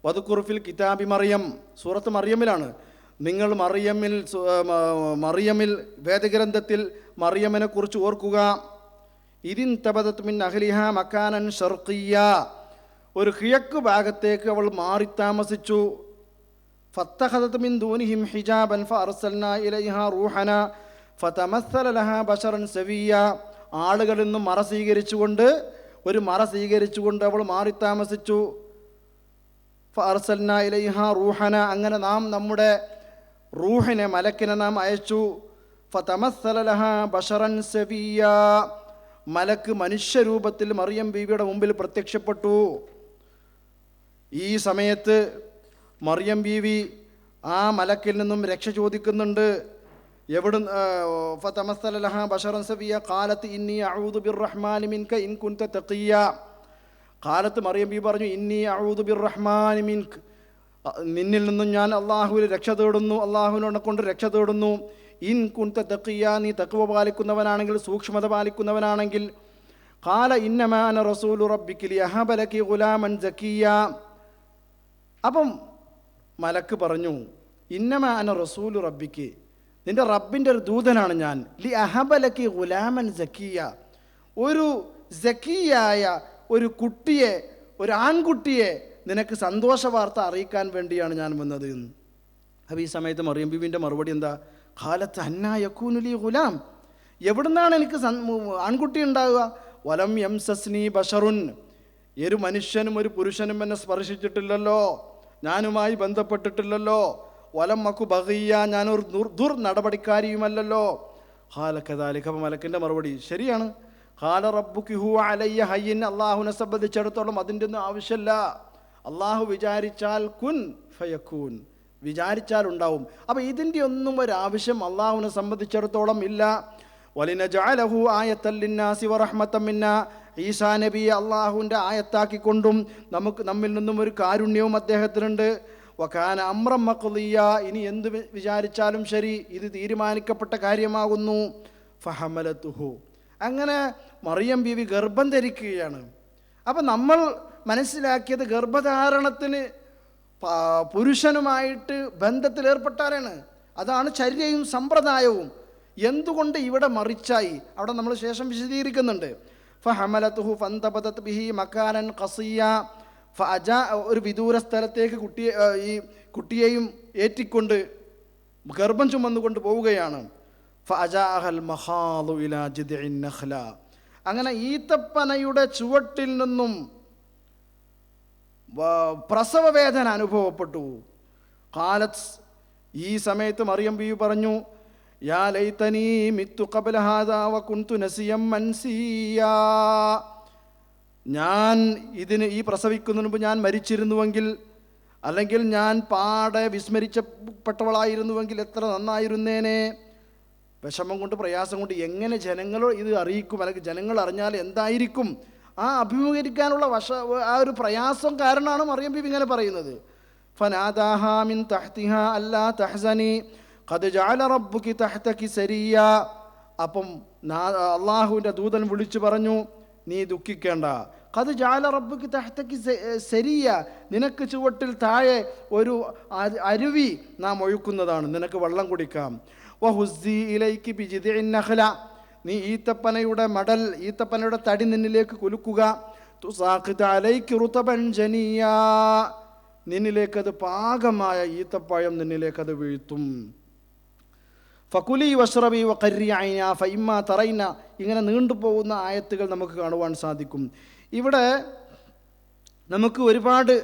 Speaker 1: വദ്കുർ ഫിൽ കിതാബി മറിയം, സൂറത്ത് മറിയമിലാണ്. നിങ്ങൾ മറിയമിൽ വേദഗ്രന്ഥത്തിൽ മറിയമിനെ കുറിച്ച് ഓർക്കുക. ഇദിൻ തബദത് മിൻ അഹ്ലിഹാ മക്കാനൻ ശർഖിയ, ഒരു കിഴക്ക് ഭാഗത്തേക്ക് അവൾ മാറി താമസിച്ചു. ഫത്തഖദത് മിൻ ദൂനിഹിം ഹിജാബൻ ഫഅർസൽനാ ഇലൈഹാ റൂഹന ഫതമസ്സല ലഹാ ബശറൻ സവിയ. ആളുകളിൽ നിന്നും മറ സ്വീകരിച്ചുകൊണ്ട് അവൾ മാറി താമസിച്ചു. ഫഅർസൽനാ ഇലൈഹാ റൂഹന, അങ്ങനെ നാം നമ്മുടെ റൂഹിനെ, മലക്കിനെ നാം അയച്ചു. ഫതമസ്സല ലഹാ ബശറൻ സവിയ, മലക്ക് മനുഷ്യരൂപത്തിൽ മറിയം ബീവിയുടെ മുമ്പിൽ പ്രത്യക്ഷപ്പെട്ടു. ഈ സമയത്ത് മറിയം ബീവി ആ മലക്കിൽ നിന്നും രക്ഷ ചോദിക്കുന്നുണ്ട്. ഫതമസ്സല ലഹാ ബശറൻ സവിയ ഖാലത്ത് ഇന്നി അഊദു ബിർറഹ്മാനി മിൻക ഇൻ കുൻത തഖിയ. ഖാലത്ത് മറിയം ബീവി പറഞ്ഞു, ഇന്നി അഊദു ബിർറഹ്മാനി മിൻക, നിന്നിൽ നിന്നും ഞാൻ അള്ളാഹുവിൽ രക്ഷ തേടുന്നു, അള്ളാഹുവിനെ കൊണ്ട് രക്ഷ തേടുന്നു. ഇൻ കുൻത തഖിയ, നീ തഖ്വ പാലിക്കുന്നവനാണെങ്കിൽ, സൂക്ഷ്മത പാലിക്കുന്നവനാണെങ്കിൽ. ഖാല ഇന്നമാ അന റസൂലു റബ്ബിക ലിയഹബ ലകി ഗുലാമൻ സക്കിയ. അപ്പം മലക്ക് പറഞ്ഞു, ഇന്നമാ അന റസൂലു റബ്ബിക്ക്, നിന്റെ റബ്ബിൻ്റെ ഒരു ദൂതനാണ് ഞാൻ. ലി അഹബ ലകി ഗുലാമൻ സക്കിയ, ഒരു സക്കിയായ ഒരു കുട്ടിയെ, ഒരു ആൺകുട്ടിയെ നിനക്ക് സന്തോഷ വാർത്ത അറിയിക്കാൻ വേണ്ടിയാണ് ഞാൻ വന്നത് എന്ന്. അപ്പോൾ ഈ സമയത്ത് മറിയം ബീവിൻ്റെ മറുപടി എന്താ? ഖാലത്ത് അന്നാ യകൂനു ലി ഗുലാം, എവിടുന്നാണ് എനിക്ക് ആൺകുട്ടി ഉണ്ടാവുക? വലം യംസസ്നി ബശറുൻ, ഒരു മനുഷ്യനും ഒരു പുരുഷനും എന്നെ സ്പർശിച്ചിട്ടില്ലല്ലോ, ഞാനുമായി ബന്ധപ്പെട്ടിട്ടില്ലല്ലോ. വലം മക്കു ബഗിയ, ഞാനൊരു നടപടിക്കാരിയുമല്ലല്ലോ. ഖാല കദാലിക, അപ്പോൾ മലക്കിൻ്റെ മറുപടി ശരിയാണ്. ഖാല റബ്ബുകി ഹുവ അലയ്യ ഹയ്യിൻ, അള്ളാഹുവിനെ സംബന്ധിച്ചിടത്തോളം അതിൻ്റെ ഒന്നും ആവശ്യമില്ല. അള്ളാഹു വിചാരിച്ചാൽ കുൻ ഫയക്കൂൻ, വിചാരിച്ചാൽ ഉണ്ടാവും. അപ്പോൾ ഇതിൻ്റെ ഒന്നും ഒരാവശ്യം അള്ളാഹുവിനെ സംബന്ധിച്ചിടത്തോളം ഇല്ല. വലിനജഅലഹു ആയത്തൻ ലിന്നാസി വറഹ്മത്തൻ മിന്നാ, ഈസാ നബിയെ അള്ളാഹുവിൻ്റെ ആയത്താക്കിക്കൊണ്ടും നമ്മിൽ നിന്നും ഒരു കാരുണ്യവും അദ്ദേഹത്തിനുണ്ട്. വകാന അംറൻ മഖ്ദിയ, ഇനി എന്ത് വിചാരിച്ചാലും ശരി, ഇത് തീരുമാനിക്കപ്പെട്ട കാര്യമാകുന്നു. ഫഹമലതുഹു, അങ്ങനെ മറിയം ബീവി ഗർഭം ധരിക്കുകയാണ്. അപ്പം നമ്മൾ മനസ്സിലാക്കിയത് ഗർഭധാരണത്തിന് പുരുഷനുമായിട്ട് ബന്ധത്തിലേർപ്പെട്ടാലാണ്. അതാണ് ചര്യയും സമ്പ്രദായവും. എന്തുകൊണ്ട് ഇവിടെ മറിച്ചായി അവിടെ നമ്മൾ ശേഷം വിശദീകരിക്കുന്നുണ്ട്. ഫഹമലതുഹു ഫന്തബദത് ബിഹി മക്കാനൻ ഖസിയ, ഫഅജാ, ഒരു വിദൂര സ്ഥലത്തേക്ക് ഈ കുട്ടിയെയും ഏറ്റിക്കൊണ്ട് ഗർഭം ചുമന്നുകൊണ്ട് പോവുകയാണ്. ഫഅജാഅഹൽ മഖാദു ഇലാ ജിദ്ഇൻ നഖ്ല, അങ്ങനെ ഈത്തപ്പനയുടെ ചുവട്ടിൽ നിന്നും പ്രസവ വേദന അനുഭവപ്പെട്ടു. ഖാലത്ത്, ഈ സമയത്ത് മറിയം ബീവി പറഞ്ഞു, യാ ലൈതനീ മിത്തു ഖബ്ല ഹാദാ വകുന്തു നസിയം മൻസിയാ, ഞാൻ ഈ പ്രസവിക്കുന്നതിന് മുമ്പ് ഞാൻ മരിച്ചിരുന്നുവെങ്കിൽ, അല്ലെങ്കിൽ ഞാൻ പാടെ വിസ്മരിച്ചപ്പെട്ടവളായിരുന്നുവെങ്കിൽ എത്ര നന്നായിരുന്നേനെ. വിഷമം കൊണ്ട്, പ്രയാസം കൊണ്ട് എങ്ങനെ ജനങ്ങൾ ഇത് അറിയിക്കും, അല്ലെങ്കിൽ ജനങ്ങൾ അറിഞ്ഞാൽ എന്തായിരിക്കും? ആ അഭിമുഖീകരിക്കാനുള്ള ആ ഒരു പ്രയാസം കാരണമാണ് മറിയം ബീവി ഇങ്ങനെ പറയുന്നത്. ഫനാദാഹാ മിൻ തഹ്തിഹാ അല്ലാ തഹ്സനി ഖദ് ജഅല റബ്ബുകി തഹ്തകി സരിയ. അപ്പം അള്ളാഹുവിൻ്റെ ദൂതൻ വിളിച്ചു പറഞ്ഞു, നീ ദുഃഖിക്കേണ്ട. ഖദ് ജഅല റബ്ബുകി തഹ്തകി സരിയ, നിനക്ക് ചുവട്ടിൽ താഴെ ഒരു അരുവി നാം ഒഴുക്കുന്നതാണ്, നിനക്ക് വെള്ളം കുടിക്കാം. വഹുസ്സി ഇലൈകി ബിജിദ്ഇൻ നഖ്ല, നീ ഈത്തപ്പനയുടെ തടി നിന്നിലേക്ക് കുലുക്കുക. തുസാഖിത് അലൈകി റുതബൻ ജനിയ, നിന്നിലേക്കത് പാകമായ ഈത്തപ്പഴം നിന്നിലേക്കത് വീഴ്ത്തും. ഫകുലി വഷ്റബി വഖർരി ഐന ഫഇമ്മാ തറൈന, ഇങ്ങനെ നീണ്ടുപോകുന്ന ആയത്തുകൾ നമുക്ക് കാണുവാൻ സാധിക്കും. ഇവിടെ നമുക്ക് ഒരുപാട്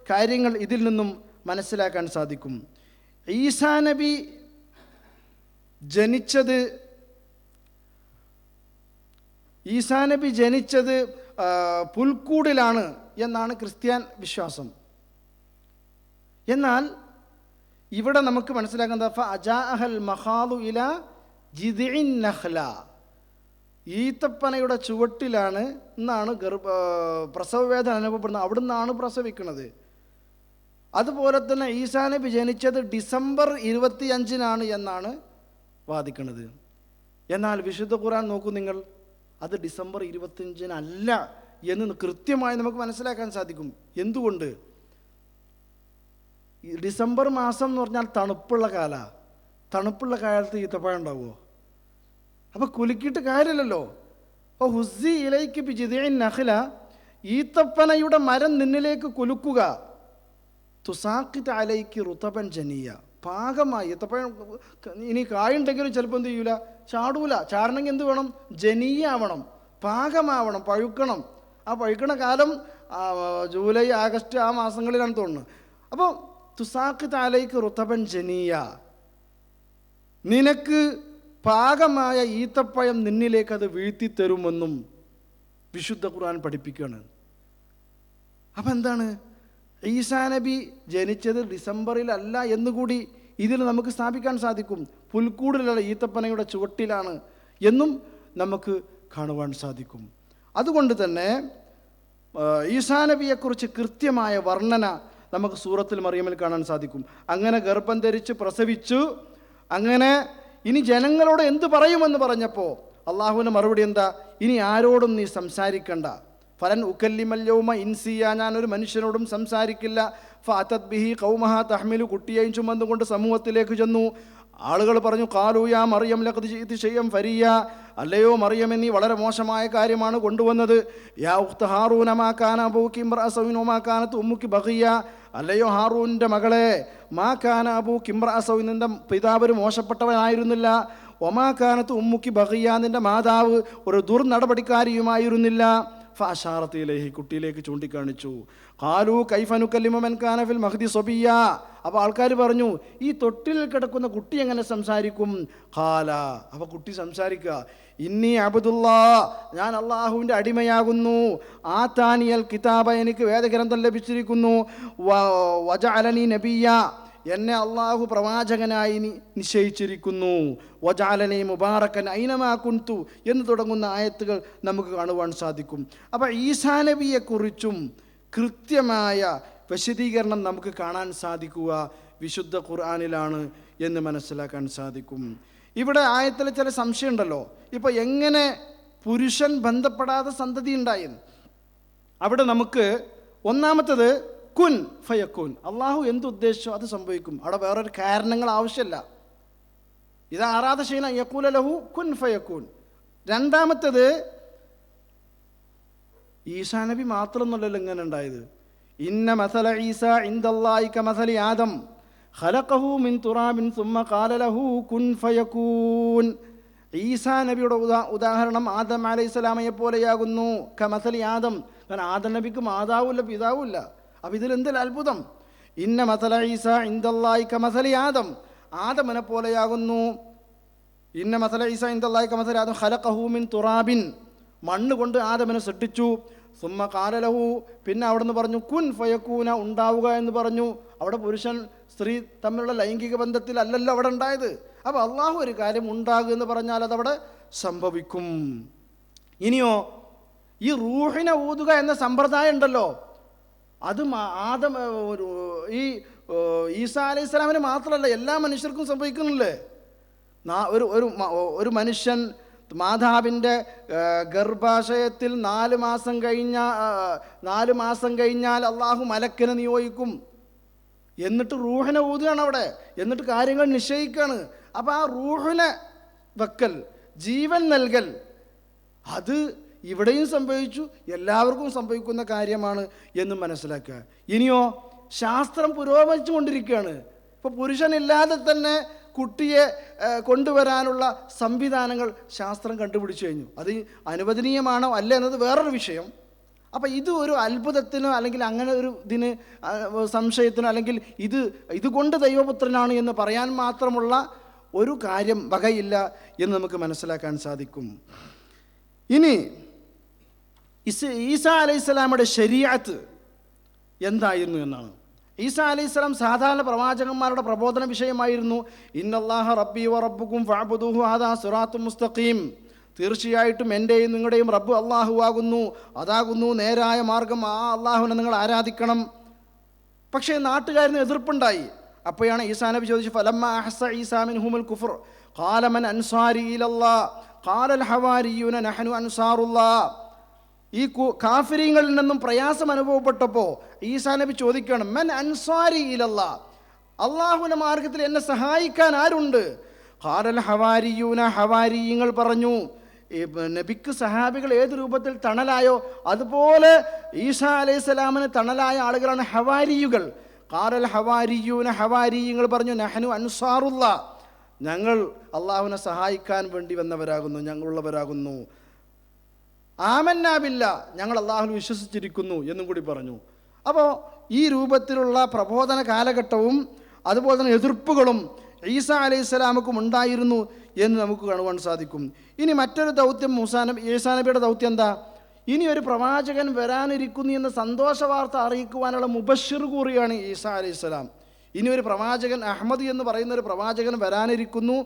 Speaker 1: കാര്യങ്ങൾ ഇതിൽ നിന്നും മനസ്സിലാക്കാൻ സാധിക്കും. ഈസാ നബി ജനിച്ചത് പുൽക്കൂടിലാണ് എന്നാണ് ക്രിസ്ത്യൻ വിശ്വാസം. എന്നാൽ ഇവിടെ നമുക്ക് മനസ്സിലാക്കുന്നത് ഫഅജാഅഹൽ മഖാദു ഇലാ ജിദ്ഇൻ നഖ്ല, ഈത്തപ്പനയുടെ ചുവട്ടിലാണ് എന്നാണ് പ്രസവവേദന അനുഭവപ്പെടുന്നത്, അവിടെ നിന്നാണ് പ്രസവിക്കുന്നത്. അതുപോലെ തന്നെ ഈസാ നബി ജനിച്ചത് ഡിസംബർ 25 എന്നാണ് വാദിക്കുന്നത്. എന്നാൽ വിശുദ്ധ ഖുർആൻ നോക്കൂ നിങ്ങൾ, അത് ഡിസംബർ 25-നല്ല എന്ന് കൃത്യമായി നമുക്ക് മനസ്സിലാക്കാൻ സാധിക്കും. എന്തുകൊണ്ട്? ഡിസംബർ മാസം എന്ന് പറഞ്ഞാൽ തണുപ്പുള്ള കാലമാണ്. തണുപ്പുള്ള കാലത്ത് ഈത്തപ്പഴം ഉണ്ടാവുമോ? അപ്പോൾ കുലുക്കിയിട്ട് കാര്യമില്ലല്ലോ. അപ്പോൾ ഹുസ്സി ഇലൈക്ക് ബിജിദിഇൻ നഖ്ല, ഈത്തപ്പനയുടെ മരം നിന്നിലേക്ക് കുലുക്കുക. തുസാഖിത് അലൈക്ക് റുതബൻ ജനിയ, പാകമായി. ഈത്തപ്പഴം ഇനി കായുണ്ടെങ്കിലും ചിലപ്പോൾ എന്ത് ചെയ്യൂല, ചാടൂല. ചാടണമെങ്കിൽ എന്ത് വേണം? ജനീയ ആവണം, പാകമാവണം, പഴുക്കണം. ആ പഴുക്കണ കാലം ജൂലൈ ആഗസ്റ്റ് ആ മാസങ്ങളിലാണ് തോന്നുന്നത്. അപ്പോൾ തുസാഖിത് അലൈക്ക് റുതബൻ ജനിയ, നിനക്ക് പാകമായ ഈത്തപ്പഴം നിന്നിലേക്ക് അത് വീഴ്ത്തിത്തരുമെന്നും വിശുദ്ധ ഖുർആൻ പഠിപ്പിക്കുകയാണ്. അപ്പം എന്താണ്? ഈസാ നബി ജനിച്ചത് ഡിസംബറിലല്ല എന്നുകൂടി ഇതിൽ നമുക്ക് സ്ഥാപിക്കാൻ സാധിക്കും. പുൽക്കൂടിലുള്ള ഈത്തപ്പനയുടെ ചുവട്ടിലാണ് എന്നും നമുക്ക് കാണുവാൻ സാധിക്കും. അതുകൊണ്ട് തന്നെ ഈസാ നബിയെക്കുറിച്ച് കൃത്യമായ വർണ്ണന നമുക്ക് സൂറത്തുൽ മറിയമിൽ കാണാൻ സാധിക്കും. അങ്ങനെ ഗർഭം ധരിച്ച് പ്രസവിച്ചു, അങ്ങനെ ഇനി ജനങ്ങളോട് എന്ത് പറയുമെന്ന് പറഞ്ഞപ്പോൾ അള്ളാഹുവിൻ്റെ മറുപടി എന്താ? ഇനി ആരോടും നീ സംസാരിക്കണ്ട. ഫലൻ ഉക്കല്ലിമൽ യൗമ ഇൻസിയ, ഞാനൊരു മനുഷ്യനോടും സംസാരിക്കില്ല. ഫഅതത് ബിഹി ഖൗമഹ തഹ്മിലു, കുട്ടിയെയും ചുമന്നുകൊണ്ട് സമൂഹത്തിലേക്ക് ചെന്നു. ആളുകൾ പറഞ്ഞു, ഖാലൂ യാ മറിയം ലഖദ് ജിഇതി ശൈഅൻ ഫരിയ, അല്ലയോ മറിയം, നീ വളരെ മോശമായ കാര്യമാണ് കൊണ്ടുവന്നത്. യാ ഉഖ്ത ഹാറൂന മാ കാന അബൂകി ഇംറഅ സൗഇൻ വമാ കാനത് ഉമ്മുകി ബഗിയ, അല്ലയോ ഹാറൂൻ്റെ മകളെ, മാ കാന അബൂകി ഇംറഅ സൗഇൻ, നിൻ്റെ പിതാവ് ഒരു മോശപ്പെട്ടവനായിരുന്നില്ല. വമാ കാനത് ഉമ്മുകി ബഗിയ, നിൻ്റെ മാതാവ് ഒരു ദുർനടപടിക്കാരിയുമായിരുന്നില്ല. ഫഅശാറത് ഇലൈഹി, കുട്ടിയിലേക്ക് ചൂണ്ടിക്കാണിച്ചു. ഖാലൂ കൈഫ നുകല്ലിമു മൻ കാന ഫിൽ മഹ്ദി സബിയ, അപ്പോൾ ആൾക്കാർ പറഞ്ഞു, ഈ തൊട്ടിലിൽ കിടക്കുന്ന കുട്ടി എങ്ങനെ സംസാരിക്കും? ഖാല, അപ്പോൾ കുട്ടി സംസാരിക്കുക, ഇന്നി അബ്ദുല്ലാ, ഞാൻ അള്ളാഹുവിൻ്റെ അടിമയാകുന്നു. ആതാനിയൽ കിതാബ, എനിക്ക് വേദഗ്രന്ഥം ലഭിച്ചിരിക്കുന്നു. വജഅലനി നബിയ, എന്നെ അള്ളാഹു പ്രവാചകനായി നിശ്ചയിച്ചിരിക്കുന്നു. വജഅലനി മുബാറക്കൻ ഐനമാ കുൻതു എന്ന് തുടങ്ങുന്ന ആയത്തുകൾ നമുക്ക് കാണുവാൻ സാധിക്കും. അപ്പോൾ ഈസാ നബിയെക്കുറിച്ചും കൃത്യമായ വിശദീകരണം നമുക്ക് കാണാൻ സാധിക്കുക വിശുദ്ധ ഖുർആനിലാണ് എന്ന് മനസ്സിലാക്കാൻ സാധിക്കും. ഇവിടെ ആയത്തിൽ ചില സംശയമുണ്ടല്ലോ. ഇപ്പോൾ എങ്ങനെ പുരുഷൻ ബന്ധപ്പെടാതെ സന്തതി ഉണ്ടായെന്ന്? അവിടെ നമുക്ക് ഒന്നാമത്തത് കുൻ ഫയക്കൂൻ, അള്ളാഹു എന്തുദ്ദേശിച്ചോ അത് സംഭവിക്കും. അവിടെ വേറൊരു കാരണങ്ങൾ ആവശ്യമില്ല. ഇത് ആറാദ ശൈന യഖൂല ലഹു കുൻ ഫയക്കൂൻ. രണ്ടാമത്തത്, ഈസാ നബി മാത്രമൊന്നുമല്ലല്ലോ ഇങ്ങനെ ഉണ്ടായത്. ഇന്ന മസല ഈസ ഇൻദല്ലാഹി കമസലി ആദം ഖലഖഹു മിൻ തുറാബിൻ സുമ്മ ഖാല ലഹു കുൻ ഫയകൂൻ. ഈസാ നബിയുടെ ഉദാഹരണം ആദം അലൈഹിസ്സലാമയെ പോലെയാകുന്നു. കമസലി ആദം, കാരണം ആദം നബിക്ക് മാതാവുമില്ല പിതാവുമില്ല. അപ്പം ഇതിലെന്തെങ്കിലും അത്ഭുതം? ഇന്ന മസല ഈസ ഇൻദല്ലാഹി കമസലി ആദം, ആദമിനെ പോലെയാകുന്നു. ഇന്ന മസല ഈസ ഇൻദല്ലാഹി കമസലി ആദം ഖലഖഹു മിൻ തുറാബിൻ, മണ്ണ് കൊണ്ട് ആദമിനെ സൃഷ്ടിച്ചു. സുമ്മ ഖാല ലഹു, പിന്നെ അവിടെ നിന്ന് പറഞ്ഞു കുൻ ഫയക്കൂന, ഉണ്ടാവുക എന്ന് പറഞ്ഞു. അവിടെ പുരുഷൻ സ്ത്രീ തമ്മിലുള്ള ലൈംഗിക ബന്ധത്തിൽ അല്ലല്ലോ അവിടെ ഉണ്ടായത്. അപ്പോൾ അള്ളാഹു ഒരു കാര്യം ഉണ്ടാകുക എന്ന് പറഞ്ഞാൽ അതവിടെ സംഭവിക്കും. ഇനിയോ ഈ റൂഹിനെ ഊതുക എന്ന സമ്പ്രദായം ഉണ്ടല്ലോ, അത് ആദം ഈ ഈസാ അലൈഹി സ്വലാമിന് മാത്രമല്ല എല്ലാ മനുഷ്യർക്കും സംഭവിക്കുന്നില്ലേ. ഒരു മനുഷ്യൻ മാതാവിൻ്റെ ഗർഭാശയത്തിൽ 4 മാസം കഴിഞ്ഞാൽ അള്ളാഹു മലക്കിനെ നിയോഗിക്കും. എന്നിട്ട് റൂഹിനെ ഊതുകയാണ് അവിടെ, എന്നിട്ട് കാര്യങ്ങൾ നിശ്ചയിക്കുകയാണ്. അപ്പോൾ ആ റൂഹിനെ വെക്കൽ, ജീവൻ നൽകൽ, അത് ഇവിടെയും സംഭവിച്ചു, എല്ലാവർക്കും സംഭവിക്കുന്ന കാര്യമാണ് എന്ന് മനസ്സിലാക്കുക. ഇനിയോ ശാസ്ത്രം പുരോഗമിച്ചു കൊണ്ടിരിക്കുകയാണ്. ഇപ്പോൾ പുരുഷനില്ലാതെ തന്നെ കുട്ടിയെ കൊണ്ടുവരാനുള്ള സംവിധാനങ്ങൾ ശാസ്ത്രം കണ്ടുപിടിച്ചു കഴിഞ്ഞു. അത് അനുവദനീയമാണോ അല്ല എന്നത് വേറൊരു വിഷയം. അപ്പോൾ ഇത് ഒരു അത്ഭുതത്തിനോ അല്ലെങ്കിൽ അങ്ങനെ ഒരു ഇതിന് സംശയത്തിനോ അല്ലെങ്കിൽ ഇതുകൊണ്ട് ദൈവപുത്രനാണ് എന്ന് പറയാൻ മാത്രമുള്ള ഒരു കാര്യം വകയില്ല എന്ന് നമുക്ക് മനസ്സിലാക്കാൻ സാധിക്കും. ഇനി ഈസാ അലൈഹിസ്സലാമയുടെ ശരീഅത്ത് എന്തായിരുന്നു എന്നാണ്. ഈസാ അലൈഹിസ്സലാം സാധാരണ പ്രവാചകന്മാരുടെ പ്രബോധന വിഷയമായിരുന്നു. ഇന്നല്ലാഹ റബ്ബി വ റബ്ബുക്കും ഫഅബ്ദുഹു ഹാദാ സിറാത്തും മുസ്തഖീം, തീർച്ചയായിട്ടും എൻ്റെയും നിങ്ങളുടെയും റബ്ബ് അള്ളാഹു ആകുന്നു, അതാകുന്നു നേരായ മാർഗം, ആ അള്ളാഹുവിനെ നിങ്ങൾ ആരാധിക്കണം. പക്ഷേ നാട്ടുകാരന് എതിർപ്പുണ്ടായി. അപ്പോഴാണ് ഈസാ നബി ചോദിച്ചു, ഫലമ്മ അഹ്സ ഈസാ മിൻഹുമുൽ കുഫ്ർ ഖാല മൻ അൻസാരി ഇലല്ലാഹ്, ഖാലൽ ഹവാരിയൂന നഹ്നു അൻസാറുല്ലാഹ്. ഈ കാഫിരീങ്ങളിൽ നിന്നും പ്രയാസം അനുഭവപ്പെട്ടപ്പോൾ ഈസാ നബി ചോദിക്കുകയാണ്, മൻ അൻസാരി ഇലല്ലാഹ്, അള്ളാഹുവിൻ്റെ മാർഗത്തിൽ എന്നെ സഹായിക്കാൻ ആരുണ്ട്? ഖാലൽ ഹവാരിയൂന, ഹവാരിയങ്ങൾ പറഞ്ഞു, നബിക്ക് സഹാബികൾ ഏത് രൂപത്തിൽ തണലായോ അതുപോലെ ഈസാ അലൈഹിസ്സലാമിന് തണലായ ആളുകളാണ് ഹവാരിയുകൾ. ഖാലൽ ഹവാരിയൂന, ഹവാരിയങ്ങൾ പറഞ്ഞു, നഹ്നു അൻസാറുല്ലാഹ്, ഞങ്ങൾ അള്ളാഹുവിനെ സഹായിക്കാൻ വേണ്ടി വന്നവരാകുന്നു, ഞങ്ങളുള്ളവരാകുന്നു. ആമന്നാ ബില്ലാ, ഞങ്ങൾ അള്ളാഹുവിൽ വിശ്വസിച്ചിരിക്കുന്നു എന്നും കൂടി പറഞ്ഞു. അപ്പോൾ ഈ രൂപത്തിലുള്ള പ്രബോധന കാലഘട്ടവും അതുപോലെ തന്നെ എതിർപ്പുകളും ഈസാ അലൈഹിസ്സലാമക്കും ഉണ്ടായിരുന്നു എന്ന് നമുക്ക് കാണുവാൻ സാധിക്കും. ഇനി മറ്റൊരു ദൗത്യം ഈസാ നബിയുടെ ദൗത്യം എന്താ? ഇനി ഒരു പ്രവാചകൻ വരാനിരിക്കുന്നു എന്ന സന്തോഷ വാർത്ത അറിയിക്കുവാനുള്ള മുബശ്ശിർ കൂറിയാണ് ഈസാ അലൈഹിസ്സലാം. ഇനി ഒരു പ്രവാചകൻ, അഹ്മദ് എന്ന് പറയുന്ന ഒരു പ്രവാചകൻ വരാനിരിക്കുന്നു